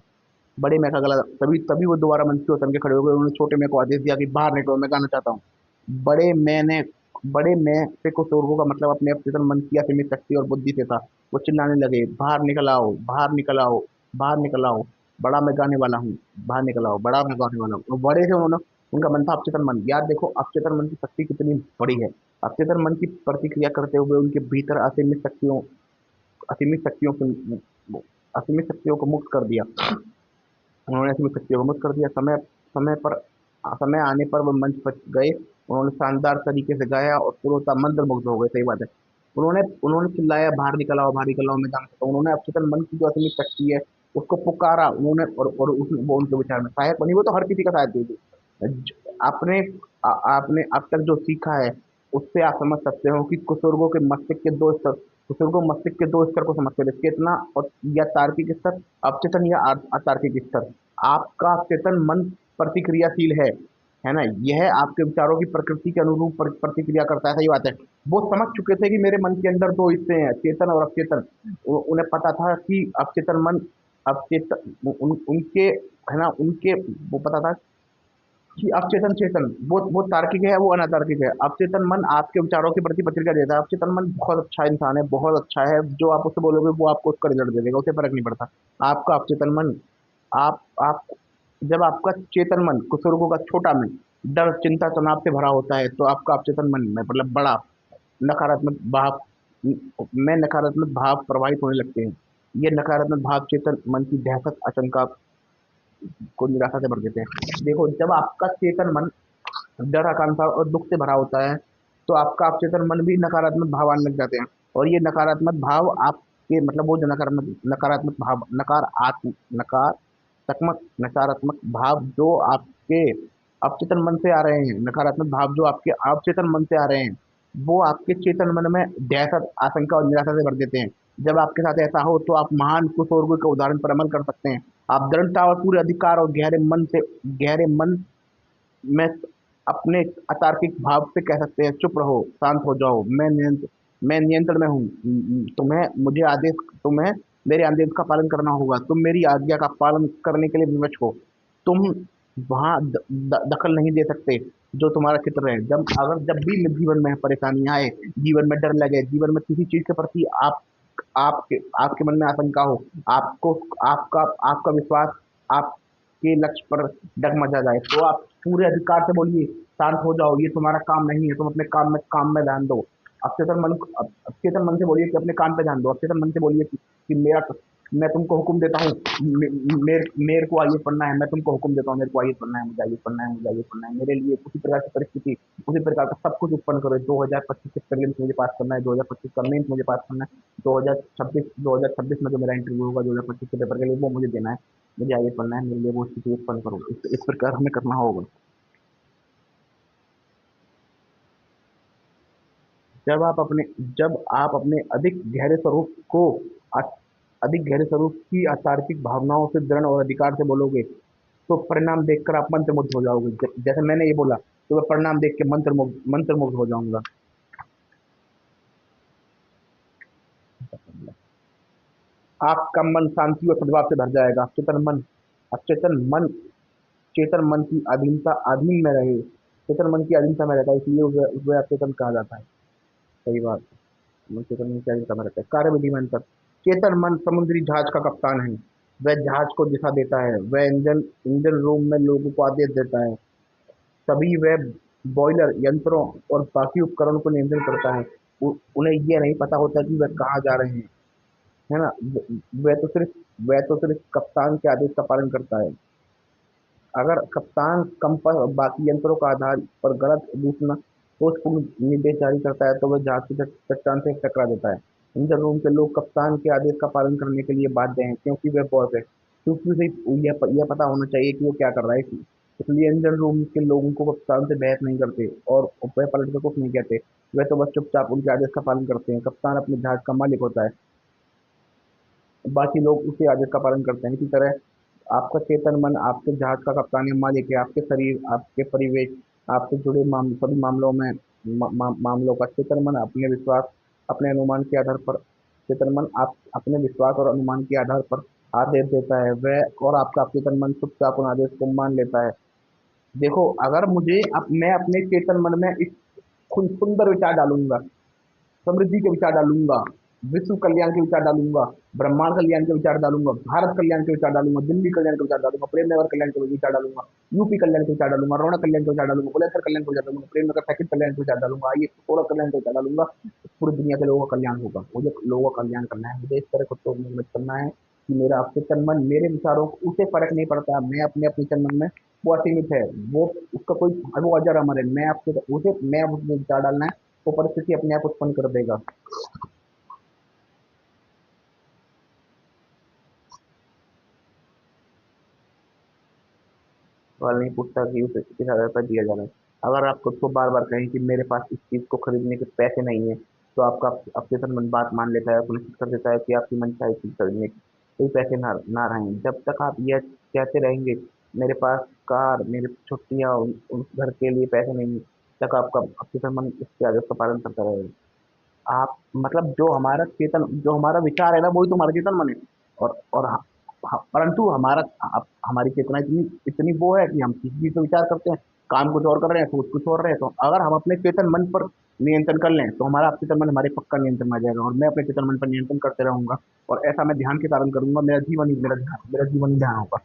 बड़े मैं का गला, तभी तभी वो दोबारा मंच पे उतर के खड़े हो गए। उन्होंने छोटे मैं को आदेश दिया कि बाहर निकलो, मैं गाना चाहता हूँ। बड़े मैं ने बड़े मैं से कुछ और का मतलब अपने अवचेतन मन की असीमित शक्ति और बुद्धि से था। वो चिल्लाने लगे, बाहर निकल आओ, बाहर निकल आओ, बाहर निकल आओ, बड़ा मैं गाने वाला हूँ, बाहर निकल आओ, बड़ा मैं गाने वाला हूँ। वो बड़े से उन्होंने, उनका मन था अवचेतन मन। यार देखो, अवचेतन मन की शक्ति कितनी बड़ी है। अवचेतन मन की प्रतिक्रिया करते हुए उनके भीतर असीमित शक्तियों को असीमित शक्तियों को मुक्त कर दिया। उन्होंने असीमित शक्तियों को मुक्त कर दिया। समय पर समय आने पर वो मंच पर गए। उन्होंने शानदार तरीके से गाया और श्रोता मंत्रमुग्ध हो गए। सही बात है। उन्होंने उन्होंने चिल्लाया, बाहर निकल आओ, बाहर निकल आओ, मैं गाना चाहता हूँ। उन्होंने अवचेतन मन की जो असीमित शक्ति है उसको पुकारा उन्होंने। और वो उनके विचार में सहायक बनी। वो तो हर किसी का सहायक देगी। आपने आपने अब तक जो सीखा है उससे आप समझ सकते हो कि कुसुर्गो मस्तिष्क के दो स्तर को समझते हैं, चेतना और या तार्किक स्तर, अवचेतन या अतार्किक स्तर। आपका चेतन मन प्रतिक्रियाशील है ना। यह आपके विचारों की प्रकृति के अनुरूप प्रतिक्रिया करता है। सही बात है। वो समझ चुके थे कि मेरे मन के अंदर दो हिस्से हैं, चेतन और अवचेतन। उन्हें पता था कि अवचेतन मन, अवचेतन उनके, है ना, उनके, वो पता था कि अवचेतन चेतन, वो तार्किक है, वो अनातार्किक है। अवचेतन मन आपके विचारों के प्रति प्रतिक्रिया देता है। अवचेतन मन बहुत अच्छा इंसान है, बहुत अच्छा है। जो आप उससे बोलोगे वो आपको उसका रिजल्ट दे देगा, उसे फर्क नहीं पड़ता। आपका अवचेतन मन, आप जब आपका चेतन मन, कुसुर्गों का छोटा मन, डर चिंता तनाव से भरा होता है, तो आपका अवचेतन मन में मतलब बड़ा नकारात्मक भाव में नकारात्मक भाव प्रवाहित होने लगते हैं। ये नकारात्मक भाव चेतन मन की दहशत, आशंका को निराशा से भर देते हैं। देखो, जब आपका चेतन मन डर, आकांक्षा और दुख से भरा होता है, तो आपका अवचेतन मन भी नकारात्मक भाव आने लग जाते हैं। और ये नकारात्मक भाव आपके मतलब वो जो नकारात्मक नकारात्मक भाव नकारात्मक भाव जो आपके अवचेतन मन से आ रहे हैं, नकारात्मक भाव जो आपके अवचेतन मन से आ रहे हैं, वो आपके चेतन मन में दहशत, आशंका और निराशा से भर देते हैं। जब आपके साथ ऐसा हो तो आप महान कुशोर्गो के उदाहरण पर अमल कर सकते हैं। आप दृढ़ता और पूरे अधिकार और गहरे मन में अपने अतार्किक भाव से कह सकते हैं, चुप रहो, शांत हो जाओ, मैं नियंत्रण में हूँ। तुम्हें मेरे आदेश का पालन करना होगा। तुम मेरी आज्ञा का पालन करने के लिए विवश हो। तुम वहाँ दखल नहीं दे सकते जो तुम्हारा चित्र है। जब भी जीवन में परेशानी आए, जीवन में डर लगे, जीवन में किसी चीज के प्रति आपके आपके मन में आशंका हो, आपको आपका आपका विश्वास आपके लक्ष्य पर डगमगा जाए, तो आप पूरे अधिकार से बोलिए, शांत हो जाओ, ये तुम्हारा काम नहीं है, तुम अपने काम में ध्यान दो। अचेतन मन से बोलिए कि अपने काम पे ध्यान दो। अचेतन मन से बोलिए कि मैं तुमको हुक्म देता हूँ, मेरे को आइए पढ़ना है, मैं तुमको हुक्म देता हूँ, मेरे को आइए पढ़ना है, मुझे आइए पढ़ना है, मुझे आइए पढ़ना है। मेरे लिए उसी प्रकार की परिस्थिति, उसी प्रकार का सब कुछ उत्पन्न करो। 2025 के प्रीलिम्स मुझे पास करना है, 2025 का मेंस मुझे पास करना है, 2026 में जो मेरा इंटरव्यू होगा 2025 के पेपर के लिए, वो मुझे देना है, मुझे आगे पढ़ना है, मेरे लिए वो स्थिति उत्पन्न करो। इस प्रकार हमें करना होगा। जब आप अपने जब आप अपने अ- अधिक गहरे स्वरूप की अतार्किक भावनाओं से दृढ़ और अधिकार से बोलोगे, तो परिणाम देखकर आप मंत्रमुग्ध हो जाओगे। जैसे मैंने ये बोला, तो मैं परिणाम देख के मंत्रमुग्ध हो जाऊंगा। आपका मन शांति और सद्भाव से भर जाएगा। अचेतन मन चेतन मन की अधीनता अधीन में रहे, चेतन मन की अधीनता में रहता है, इसलिए उसे अचेतन कहा जाता है। सही बात। चेतन मन की अधीनता में रहता है। कार्यविधि में अंतर। चेतन मन समुद्री जहाज का कप्तान है। वह जहाज को दिशा देता है, वह इंजन इंजन रूम में लोगों को आदेश देता है। तभी वह बॉयलर यंत्रों और बाकी उपकरणों को नियंत्रित करता है। उन्हें यह नहीं पता होता कि वह कहाँ जा रहे हैं, है ना। वह तो सिर्फ कप्तान के आदेश का पालन करता है। अगर कप्तान कंपास और बाकी यंत्रों का आधार पर गलत दूसरा दोषपूर्ण निर्देश जारी करता है तो वह जहाज की चट्टान से टकरा देता है। इंजन रूम के लोग कप्तान के आदेश का पालन करने के लिए बाध्य हैं, क्योंकि वह बॉस है। क्योंकि उसे यह पता होना चाहिए कि वो क्या कर रहा है। इसलिए इंजन रूम के लोगों को कप्तान से बहस नहीं करते और वह पलट कर कुछ नहीं कहते। वह तो बस चुपचाप उनके आदेश का पालन करते हैं। कप्तान अपने जहाज का मालिक होता है, बाकी लोग उसी आदेश का पालन करते हैं। इसी तरह आपका चेतन मन आपके जहाज का कप्तान या मालिक है। आपके शरीर, आपके परिवेश, आपसे जुड़े सभी मामलों में मामलों का चेतन मन अपने अनुमान के आधार पर चेतन मन आप अपने विश्वास और अनुमान के आधार पर आदेश देता है। वह और आपका चेतन मन चुपचाप उन आदेश को मान लेता है। देखो, अगर मैं अपने चेतन मन में इस सुंदर विचार डालूंगा, समृद्धि के विचार डालूंगा, विश्व कल्याण के विचार डालूंगा, ब्रह्मांड कल्याण के विचार डालूंगा, भारत कल्याण के विचार डालूंगा, दिल्ली कल्याण के विचार डालूंगा, प्रेम नगर कल्याण के विचार डालूंगा, यूपी कल्याण के विचार डालूंगा, रोहना कल्याण के विचार डालूंगा, बुलंदशहर कल्याण के विचार डालूंगा, प्रेम नगर पैकेट कल्याण के विचार डालूंगा, आइए सोलह कल्याण के विचार डालूंगा। पूरी दुनिया के लोगों का कल्याण होगा। मुझे लोगों का कल्याण करना है। मुझे इस तरह खुद को निर्मित करना है कि मेरा आपसे तन मन मेरे विचारों को उसे फर्क नहीं पड़ता। मैं अपने तन मन में वो असीमित है, वो उसका कोई वो अजर अमर है। मैं उसमें विचार डालना है, वो परिस्थिति अपने आप उत्पन्न कर देगा। सवाल नहीं पूछता कि उसे किस आधार पर दिया जा रहा है। अगर आप खुद को बार बार कहें कि मेरे पास इस चीज को खरीदने के पैसे नहीं है, तो आपका अपचेतन मन बात मान लेता है, सुनिश्चित कर देता है कि आपकी मनचाही चीज खरीदने के कोई पैसे ना रहें। जब तक आप यह कहते रहेंगे, मेरे पास कार, मेरी छुट्टियां, उस घर के लिए पैसे नहीं है, तक आपका अपचेतन मन इसके आदेश का पालन करता रहेगा। आप मतलब जो हमारा विचार है ना, वही तो हमारा चेतन मन है। और परंतु हमारी चेतना इतनी इतनी वो है कि हम किसी चीज पे विचार करते हैं, काम कुछ और कर रहे हैं, सोच कुछ और रहे हैं। तो अगर हम अपने चेतन मन पर नियंत्रण कर लें, तो हमारा चेतन मन हमारे पक्का नियंत्रण में आ जाएगा, और मैं अपने चेतन मन पर नियंत्रण करते रहूंगा। और ऐसा मैं ध्यान के कारण करूंगा। मेरा जीवन ही ध्यान होगा।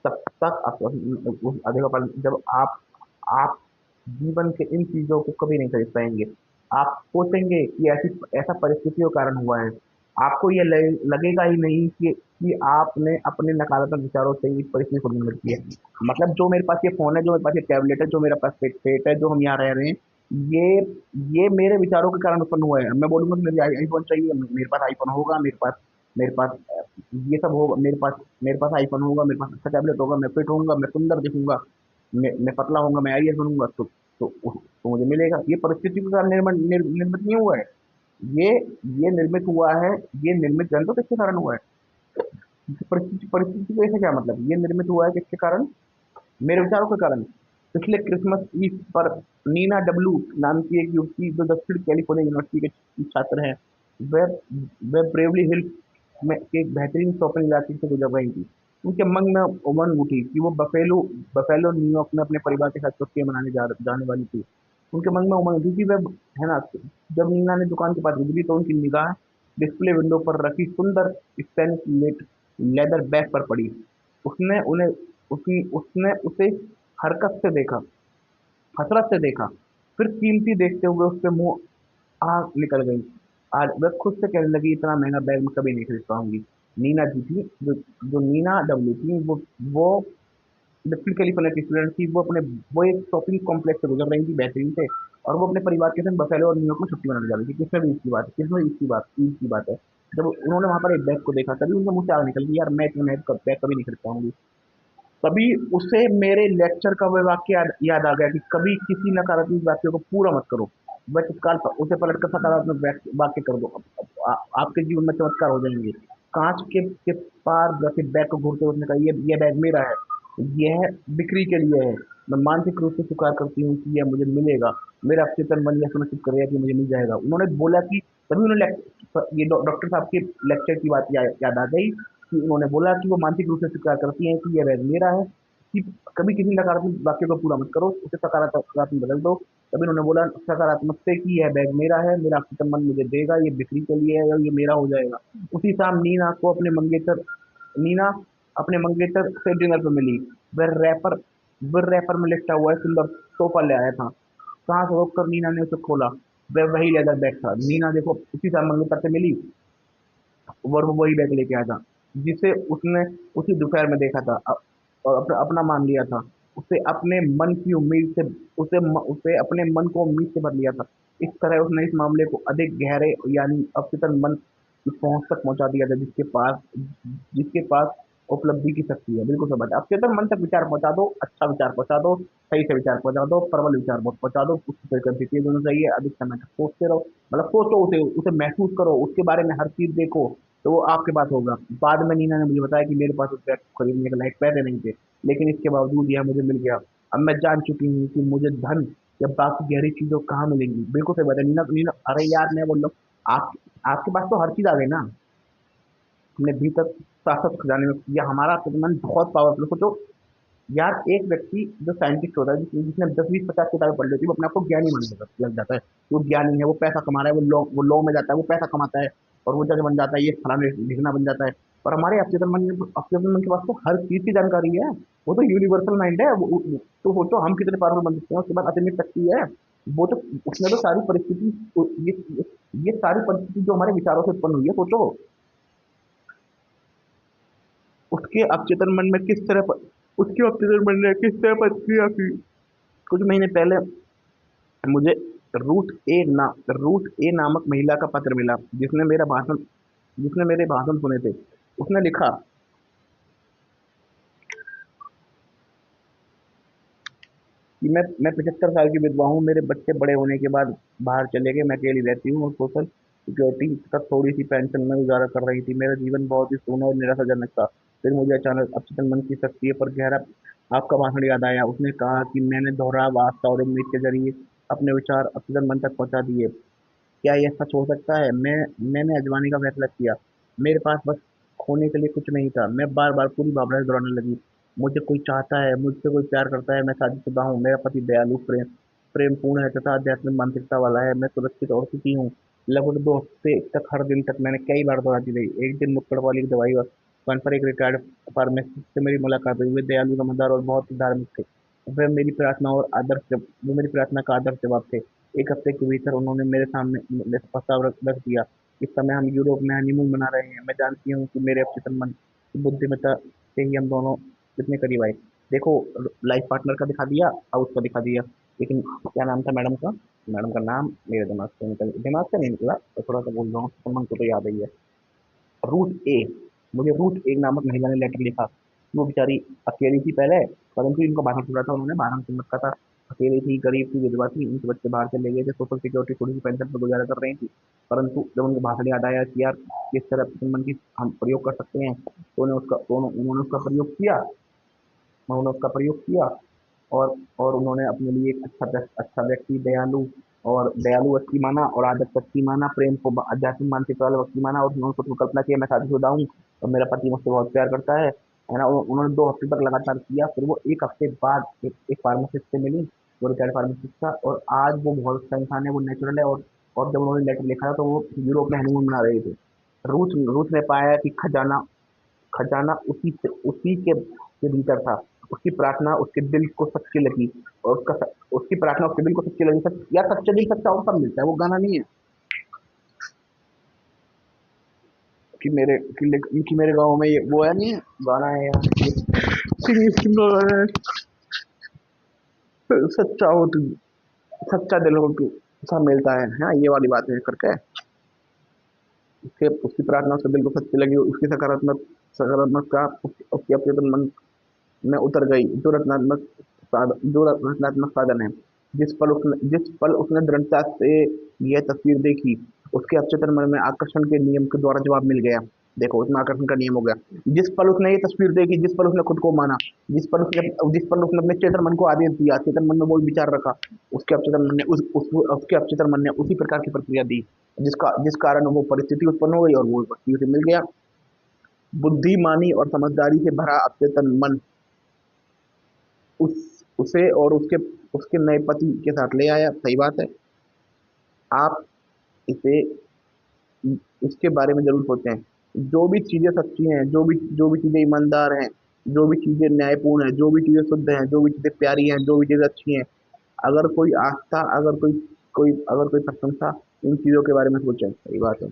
तब तक उस अधिक पालन जब आप जीवन के इन चीज़ों को कभी नहीं खरीद पाएँगे। आप सोचेंगे कि ऐसा परिस्थितियों के कारण हुआ है। आपको ये लगेगा ही नहीं कि आपने अपने नकारात्मक विचारों से इस परिस्थिति को निर्मित किया है। मतलब जो मेरे पास ये फ़ोन है, जो मेरे पास ये टैबलेट है, जो मेरे पास पेट है, जो हम यहाँ रह रहे हैं, ये ये मेरे विचारों के कारण उत्पन्न हुआ है। मैं बोलूँगा कि मुझे आईफ़ोन चाहिए, मेरे पास आईफ़ोन होगा, मेरे पास ये सब होगा, मेरे पास आईफ़ोन होगा, मेरे पास अच्छा टैबलेट होगा, मैं फिट होऊँगा, मैं सुंदर दिखूँगा, मैं पतला होऊँगा, मैं आईएएस बनूँगा, तो मुझे मिलेगा। ये परिस्थिति के कारण निर्मित नहीं हुआ है। ये ये निर्मित हुआ है, ये निर्मित जानते हो किसके कारण हुआ है? परिस्थिति को ऐसे क्या मतलब? ये निर्मित हुआ है किसके कारण? मेरे विचारों के कारण। पिछले क्रिसमस ईव पर नीना डब्लू नाम की एक युवती, जो दक्षिण कैलिफोर्निया यूनिवर्सिटी की छात्र है, वह वह ब्रेवली हिल्स में एक बेहतरीन शॉपिंग इलाके से गुजर रही थी। उनके मन में उमंग उठी कि वो बफेलो न्यूयॉर्क में अपने परिवार के साथ छुट्टियां मनाने जाने वाली थी। उनके मन में उमंग थी कि वह, है ना। जब नीना ने दुकान के पास गुजरी, तो उनकी निगाह डिस्प्ले विंडो पर रखी सुंदर स्टेनलेस लेदर बैग पर पड़ी। उसने उन्हें उसने उसे हरकत से देखा, हसरत से देखा। फिर कीमती देखते हुए उसके मुंह आग निकल गई। आज वह खुद से कहने लगी, इतना महंगा बैग मैं कभी नहीं खरीद पाऊंगी। नीना जी थी, जो नीना डब्ल्यू थी, वो दक्षिण कैलिफोर्निया की स्टूडेंट थी। वो एक शॉपिंग कॉम्प्लेक्स से गुजर रही थी, बेहतरीन से। और वो अपने परिवार के साथ बफेलो और न्यूयॉर्क में छुट्टी मनाने जा रही थी। किसमें ईद की बात है। जब उन्होंने वहां पर एक बैग को देखा, तभी उनके मुंह से आग निकल गई, यार मैं इतना महंगा बैग कभी नहीं खरीद पाऊंगी। तभी उसे मेरे लेक्चर का वह वाक्य याद आ गया कि कभी किसी नकारात्मक वाक्य को पूरा मत करो। वह तत्काल उसे पलट कर सकारात्मक वाक्य कर दो। आपके जीवन में चमत्कार हो जाएंगे। कांच के पार रखे बैग को घूरते हुए उसने कहा, ये बैग मेरा है, यह बिक्री के लिए है। मैं मानसिक रूप से स्वीकार करती हूँ कि यह मुझे मिलेगा। मेरा अवचेतन मन यह सुनिश्चित करेगा कि मुझे मिल जाएगा। उन्होंने बोला कि तभी उन्हें ये डॉक्टर साहब के लेक्चर की बात याद आ गई। कि उन्होंने बोला कि वो मानसिक रूप से स्वीकार करती हैं कि यह बैग मेरा है, कि कभी किसी नकारात्मक वाक्य को पूरा मत करो, उसे सकारात्मक में बदल दो। तभी उन्होंने बोला सकारात्मक से कि यह बैग मेरा है, मेरा अक्सर मन मुझे देगा, ये बिक्री के लिए है और ये मेरा हो जाएगा। उसी शाम नीना अपने मंगेतर से डिनर पर मिली। वह रैपर वह रैपर में लिपटा हुआ एक सुंदर तोहफा ले आया था। सांस रोककर नीना ने उसे खोला। वह वही लेदर बैग था। नीना देखो उसी शाम मंगेतर से मिली और वो वही बैग लेके आया था, जिसे उसने उसी दोपहर में देखा था और अपना मान लिया था। उसे अपने मन की उम्मीद से उसे अपने मन को उम्मीद से भर लिया था। इस तरह उसने इस मामले को अधिक गहरे यानी अवचेतन मन की पहुंच तक पहुंचा दिया था, जिसके पास उपलब्धि की शक्ति है। बिल्कुल समझ अवचेतन मन तक विचार पहुंचा दो, अच्छा विचार पहुंचा दो, सही से विचार पहुंचा दो, प्रबल विचार बहुत पहुंचा दो, उसकी फ्रीक्वेंसी तेज होनी चाहिए, अधिक समय तक सोचते रहो, मतलब सोचो, उसे उसे महसूस करो, उसके बारे में हर चीज देखो, तो वो आपके पास होगा। बाद में नीना ने मुझे बताया कि मेरे पास उस बैग को खरीदने के लायक पैसे नहीं थे, लेकिन इसके बावजूद यह मुझे मिल गया। अब मैं जान चुकी हूँ कि मुझे धन या बाकी गहरी चीज़ों कहाँ मिलेंगी। बिल्कुल सही बात है नीना। नीना अरे यार मैं बोल रहा हूँ, आप आपके पास तो हर चीज़ आ गई ना, अपने भीतर सार्थक खजाने में। या हमारा मन बहुत पावरफुल। सोचो यार, एक व्यक्ति जो साइंटिस्ट होता है, जिसने 10 20 50 किताबें पढ़ ली होती है, वो अपने आप को ज्ञानी मानने लग जाता है। वो ज्ञानी है, वो पैसा कमा रहा है, वो लॉ में जाता है, वो पैसा कमाता है और वो जज बन जाता है, ये फलाने लिखना बन जाता है। और हमारे अवचेतन मन के पास तो हर चीज की जानकारी है। वो तो यूनिवर्सल माइंड है। तो सोचो हम कितने पावरफुल बन सकते हैं, उसके बाद असीमित शक्ति है। वो तो उसने तो सारी परिस्थिति, ये सारी परिस्थिति जो हमारे विचारों से उत्पन्न हुई है, सोचो उसके अवचेतन मन में किस तरह उसके अवचेतन मन ने किस तरह प्रतिक्रिया की। कुछ महीने पहले मुझे रूथ ए नामक महिला का पत्र मिला, जिसने मेरे भाषण सुने थे। उसने लिखा कि मैं 75 साल की विधवा हूँ, मेरे बच्चे बड़े होने के बाद बाहर चले गए, मैं अकेली रहती हूँ और सोशल सिक्योरिटी तक थोड़ी सी पेंशन में गुजारा कर रही थी। मेरा जीवन बहुत ही सोना और निराशाजनक था। फिर मुझे अचानक अपचेतन मन की शक्ति पर गहरा आपका भाषण याद आया। उसने कहा कि मैंने दोहराव, आस्था और उम्मीद के जरिए अपने विचार अपचेतन मन तक पहुंचा दिए। क्या यह सच हो सकता है? मैंने आजमाने का फैसला किया। मेरे पास बस खोने के लिए कुछ नहीं था। मैं बार बार पूरी भावनाएं दोहराने लगी। मुझे कोई चाहता है, मुझसे कोई प्यार करता है, मैं शादीशुदा हूँ, मेरा पति दयालु, प्रेम पूर्ण है तथा आध्यात्मिक मानसिकता वाला है, मैं सुरक्षित और सुखी हूँ। लगभग 2 हफ्ते तक हर दिन तक मैंने कई बार दोहराती रही। एक दिन मुक्कड़ वाली की दवाई और दुकान पर एक रिटायर्ड फार्मेसिस्ट से मेरी मुलाकात हुई। वे दयालु, समझदार और बहुत ही धार्मिक थे। वे मेरी प्रार्थना का आदर्श जवाब थे। 1 हफ्ते के भीतर उन्होंने मेरे सामने मेरे प्रस्ताव रख दिया। इस समय हम यूरोप में हनीमून मना रहे हैं। मैं जानती हूँ कि मेरे अपचेतन मन की बुद्धिमत्ता से ही हम दोनों कितने करीब आए। देखो, लाइफ पार्टनर का दिखा दिया, हाउस का दिखा दिया, लेकिन क्या नाम था मैडम का? मैडम का नाम मेरे दिमाग से नहीं निकला, तो थोड़ा सा बोल रहा हूँ, सम्मान को तो याद ही है। रूथ ए मुझे रूथ ए नामक महिला ने लेटर लिखा। वो बेचारी अकेली थी पहले, परंतु इनको भाषण सुना था उन्होंने, भाषण सुन रखा था। अकेली थी, गरीब थी, विधवा थी, उनके बच्चे बाहर चले गए थे, सोशल सिक्योरिटी थोड़ी सी पेंशन पर गुजारा कर रही थी। परंतु जब उनको भाषण याद आया कि यार किस तरह अपने मन की हम प्रयोग कर सकते हैं, उन्होंने उसका प्रयोग किया। उन्होंने उसका प्रयोग किया और उन्होंने अपने लिए एक अच्छा व्यक्ति, दयालु व्यक्ति माना और आदर्श व्यक्ति माना, प्रेम को आध्यात्मिक मानसिकता वाला व्यक्ति माना, और उन्होंने खुद को कल्पना किया मैं शादीशुदा हूँ और मेरा पति मुझसे बहुत प्यार करता है ना। उन्होंने 2 हफ्ते तक लगातार किया। फिर वो 1 हफ्ते बाद एक फार्मासिस्ट से मिली। वो रिटायर्ड फार्मासिस्ट था और आज वो बहुत अच्छा इंसान है, वो नेचुरल है। और जब उन्होंने लेटर लिखा था तो वो यूरोप में हनीमून मना रहे थे। रूथ रूथ ने पाया कि खजाना खजाना उसी के भीतर था। उसकी प्रार्थना उसके दिल को सच्ची लगी और उसकी प्रार्थना उसके दिल को सच्ची लगी। यार सच्चे दिल सच्चा और सब मिलता है, वो गाना नहीं है कि मेरे गांव में ये वो है नहीं है, गाना है यार सच्चा हो तू, सच्चा दिल हो तू, सब मिलता है। हाँ, ये वाली बात है करके उसकी प्रार्थना उसके दिल को सच्ची लगी। उसकी सकारात्मक सकारात्मक का उसके अपने मन में उतर गई। जो रचनात्मक साधन है। जिस पल उसने दृढ़ता से यह तस्वीर देखी, उसके अवचेतन मन में आकर्षण के नियम के द्वारा जवाब मिल गया। देखो, उसमें आकर्षण का नियम हो गया। जिस पल उसने ये तस्वीर देखी, जिस पल उसने खुद को माना, जिस पल उसने अपने चेतन मन को आदेश दिया, चेतन मन में वो विचार रखा, उसके अवचेतन मन ने उसी प्रकार की प्रतिक्रिया दी, जिस कारण वो परिस्थिति उत्पन्न हो गई और वो व्यक्ति उसे मिल गया। बुद्धिमानी और समझदारी से भरा अचेतन मन उसे और उसके उसके नए पति के साथ ले आया। सही बात है। आप इसे इसके बारे में ज़रूर सोचें। जो भी चीज़ें सच्ची हैं, जो भी चीज़ें ईमानदार हैं, जो भी चीज़ें न्यायपूर्ण हैं, जो भी चीज़ें शुद्ध हैं, जो भी चीज़ें प्यारी हैं, जो भी चीज़ें अच्छी हैं, अगर कोई आस्था, अगर कोई प्रशंसा, इन चीज़ों के बारे में सोचें। सही बात है।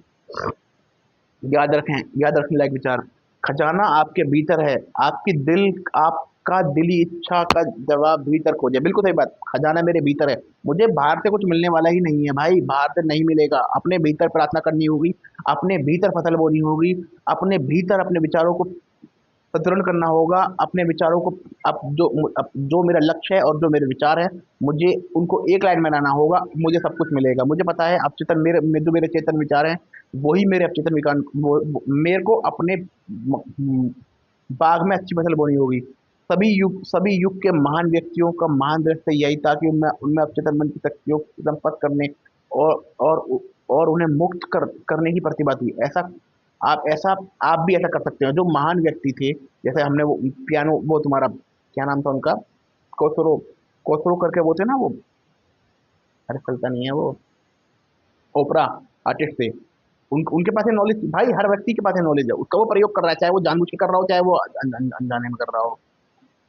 याद रखने लायक विचार। खजाना आपके भीतर है। आपका दिली इच्छा का जवाब भीतर खोजे। बिल्कुल सही बात। खजाना मेरे भीतर है। मुझे बाहर से कुछ मिलने वाला ही नहीं है भाई, बाहर से नहीं मिलेगा। अपने भीतर प्रार्थना करनी होगी, अपने भीतर फसल बोनी होगी, अपने भीतर अपने विचारों को सुदृढ़ करना होगा, अपने विचारों को अब जो मेरा लक्ष्य है और जो मेरे विचार हैं, मुझे उनको एक लाइन में लाना होगा, मुझे सब कुछ मिलेगा। मुझे पता है अवचेतन जो मेरे चेतन विचार हैं, वही मेरे अवचेतन विकार मेरे को अपने बाग में अच्छी फसल बोनी होगी। सभी युग के महान व्यक्तियों का महान दृष्टि यही था कि उनमें उनमें अवचेतन मन की शक्तियों को संपर्क करने और और और उन्हें मुक्त करने की प्रतिभा थी। ऐसा आप भी ऐसा कर सकते हो। जो महान व्यक्ति थे, जैसे हमने वो पियानो, वो तुम्हारा क्या नाम था उनका, कोसरो कोसरो करके वो थे ना, वो अरे चलता नहीं है वो, ओपरा आर्टिस्ट थे। उनके पास है नॉलेज भाई, हर व्यक्ति के पास है नॉलेज है, उसका वो प्रयोग कर रहा है, चाहे वो जानबूझ के कर रहा हो, चाहे वो अनजाने में कर रहा हो,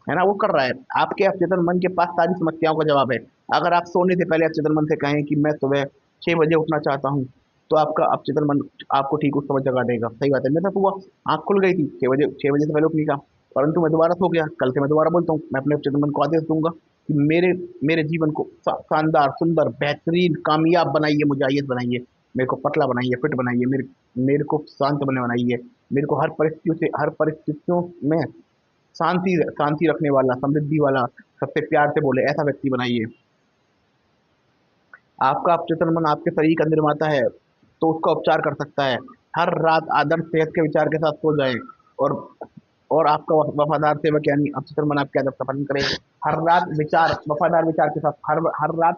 है ना, वो कर रहा है। आपके अवचेतन मन के पास सारी समस्याओं का जवाब है। अगर आप सोने से पहले अवचेतन मन से कहें कि मैं सुबह 6 बजे उठना चाहता हूँ, तो आपका अवचेतन मन आपको ठीक उस समय जगा देगा। सही बात है। मेरे साथ हुआ, आँख खुल गई थी, 6 बजे से पहले उठने का, परंतु मैं दोबारा सो गया। कल से मैं दोबारा बोलता हूँ, मैं अपने अवचेतन मन को आदेश दूंगा कि मेरे मेरे जीवन को शानदार, सुंदर, बेहतरीन, कामयाब बनाइए, मुझे आईएएस बनाइए, मेरे को पतला बनाइए, फिट बनाइए, मेरे को शांत बने बनाइए, मेरे को हर परिस्थितियों में शांति शांति रखने वाला, समृद्धि वाला, सबसे प्यार से बोले ऐसा व्यक्ति बनाइए। आपका अवचेतन मन आपके शरीर का निर्माता है, तो उसका उपचार कर सकता है। हर रात आदर्श सेहत के विचार के साथ सो जाएं, और और आपका वफादार सेवक यानी अवचेतन मन आपकी आदत का पालन करे। हर रात वफादार विचार के साथ, हर रात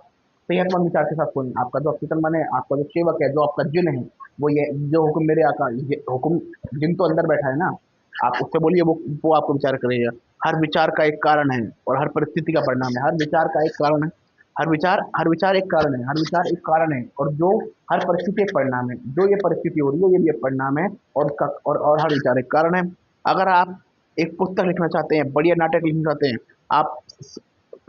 सेहतमंद विचार के साथ सोएं। आपका जो अवचेतन मन है, आपका जो सेवक है, जो आपका जिन है, वो ये जो हुक्म मेरे आका, ये हुक्म जिन तो अंदर बैठा है ना, आप उससे बोलिए, वो आपको विचार करेगा। हर विचार का एक कारण है और हर परिस्थिति का परिणाम है। हर विचार का एक कारण है, हर विचार एक कारण है, हर विचार एक कारण है, और जो हर परिस्थिति एक परिणाम है। जो ये परिस्थिति हो रही है, ये भी एक परिणाम है, और उसका और हर विचार एक कारण है। अगर आप एक पुस्तक लिखना चाहते हैं, बढ़िया नाटक लिखना चाहते हैं, आप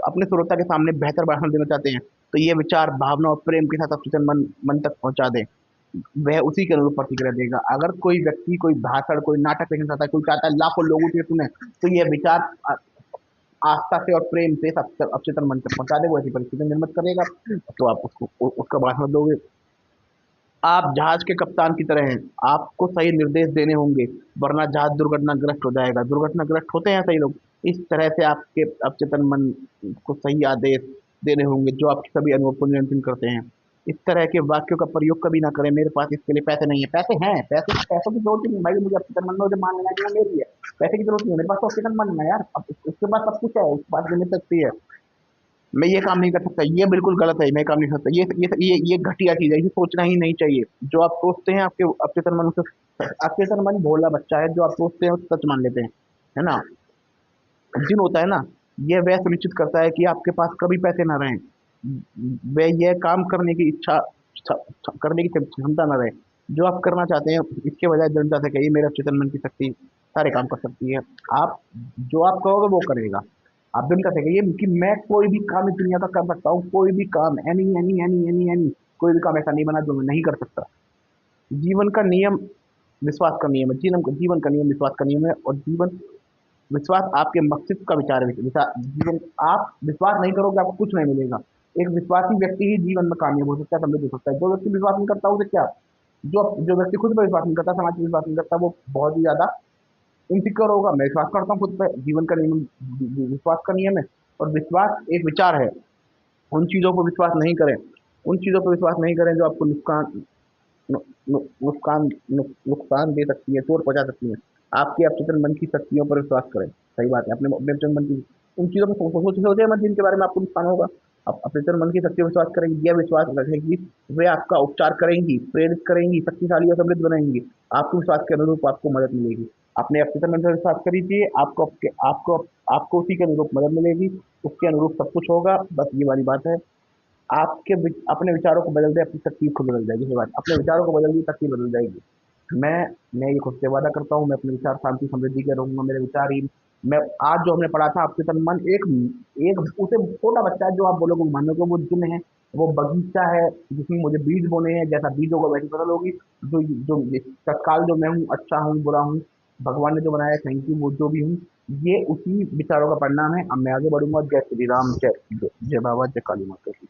अपने श्रोता के सामने बेहतर भाषण देना चाहते हैं, तो ये विचार, भावना और प्रेम के साथ अवचेतन मन तक पहुंचा दें। वह उसी के अनुरूप प्रतिक्रिया देगा। अगर कोई व्यक्ति कोई भाषण, कोई नाटक लिखना चाहता है, कोई चाहता है लाखों लोगों के सुने, तो यह विचार आस्था से और प्रेम से अवचेतन मन तक पहुंचा दे, वो ऐसी परिस्थिति निर्मित करेगा, तो आप उसका भाषण दोगे। आप जहाज के कप्तान की तरह हैं, आपको सही निर्देश देने होंगे, वरना जहाज दुर्घटनाग्रस्त हो जाएगा। दुर्घटनाग्रस्त होते हैं सही लोग। इस तरह से आपके अवचेतन मन को सही आदेश देने होंगे, जो आपके सभी अनुभव को नियंत्रित करते हैं। इस तरह के वाक्यों का प्रयोग कभी ना करें, मेरे पास इसके लिए पैसे नहीं है। पैसे हैं, पैसों की जरूरत ही नहीं भाई, मुझे अवचेतन मन में मुझे मान लेना कि वो मेरी है। पैसे की जरूरत नहीं है, मेरे पास तो अवचेतन मन है यार, अब उसके पास सब कुछ है, उसके पास लिमिट सकती है। मैं ये काम नहीं कर सकता, ये बिल्कुल गलत है, मैं काम नहीं कर सकता, ये घटिया चीज़ है, इसे सोचना ही नहीं चाहिए। जो आप सोचते हैं, आपके अवचेतन मन से, अवचेतन मन भोला बच्चा है, जो आप सोचते हैं वो सच मान लेते हैं, है ना। जिन होता है ना, ये वह सुनिश्चित करता है कि आपके पास कभी पैसे ना रहें, वह यह काम करने की करने की क्षमता ना रहे जो आप करना चाहते हैं। इसके बजाय जनता से कहिए, मेरे अवचेतन मन की शक्ति सारे काम कर सकती है। आप जो आप कहोगे वो करेगा। आप जनता से कहिए कि मैं कोई भी काम इस दुनिया का कर सकता हूँ, कोई भी काम, any any any any any कोई भी काम ऐसा नहीं बना जो मैं नहीं कर सकता। जीवन का नियम विश्वास का नियम है। जीवन का नियम विश्वास का नियम है, और विश्वास आपके मस्तिष्क का विचार है। जीवन, आप विश्वास नहीं करोगे, आपको कुछ नहीं मिलेगा। एक विश्वासी व्यक्ति ही जीवन में कामयाब हो सकता है, समृद्ध हो सकता है। जो व्यक्ति विश्वास नहीं करता, उसे क्या, जो व्यक्ति खुद पर विश्वास नहीं करता, समाज पर विश्वास नहीं करता, वो बहुत ही ज्यादा इनसिक्योर होगा। मैं विश्वास करता हूँ खुद पे, जीवन का नियम विश्वास का नियम है। और विश्वास एक विचार है। उन चीजों पर विश्वास नहीं करें, उन चीजों पर विश्वास नहीं करें जो आपको नु- नुकसान दे सकती है, चोट पहुंचा सकती है। आपके अवचेतन मन की शक्तियों पर विश्वास करें। सही बात है। अपने अपने अवचेतन मन की उन चीजों पर सोचे मत जिनके बारे में आपको नुकसान होगा। आप अवचेतन मन की शक्ति पर विश्वास करेंगे, यह विश्वास रखें कि वे आपका उपचार करेंगी, प्रेरित करेंगी, शक्तिशाली और समृद्ध बनाएंगी। आपके विश्वास के अनुरूप आपको मदद मिलेगी। अपने अस्तित्व में विश्वास करिए, आपको आपको आपको उसी के अनुरूप मदद मिलेगी, उसके अनुरूप सब कुछ होगा, बस ये वाली बात है। अपने विचारों को बदल दे, अपनी तकदीर खुद बदल जाएगी। ये बात, अपने विचारों को बदल दी, तकदीर बदल जाएगी। मैं मैं ये खुद से वादा करता हूँ, मैं अपने विचार शांति समृद्धि के रहूंगा, मेरे विचार ही। मैं आज जो हमने पढ़ा था, आपके तन मन एक एक उसे छोटा बच्चा है, जो आप बोलोगे मानो को वो जिन है, वो बगीचा है जिसमें मुझे बीज बोने हैं, जैसा बीज होगा वैसी फसल होगी। जो जो तत्काल जो मैं हूँ, अच्छा हूँ बुरा हूँ, भगवान ने जो बनाया है, थैंक यू, वो जो भी हूँ, ये उसी विचारों का परिणाम है। अब मैं आगे बढ़ूंगा। जय श्री राम, जय जय बाबा, जय काली माता की।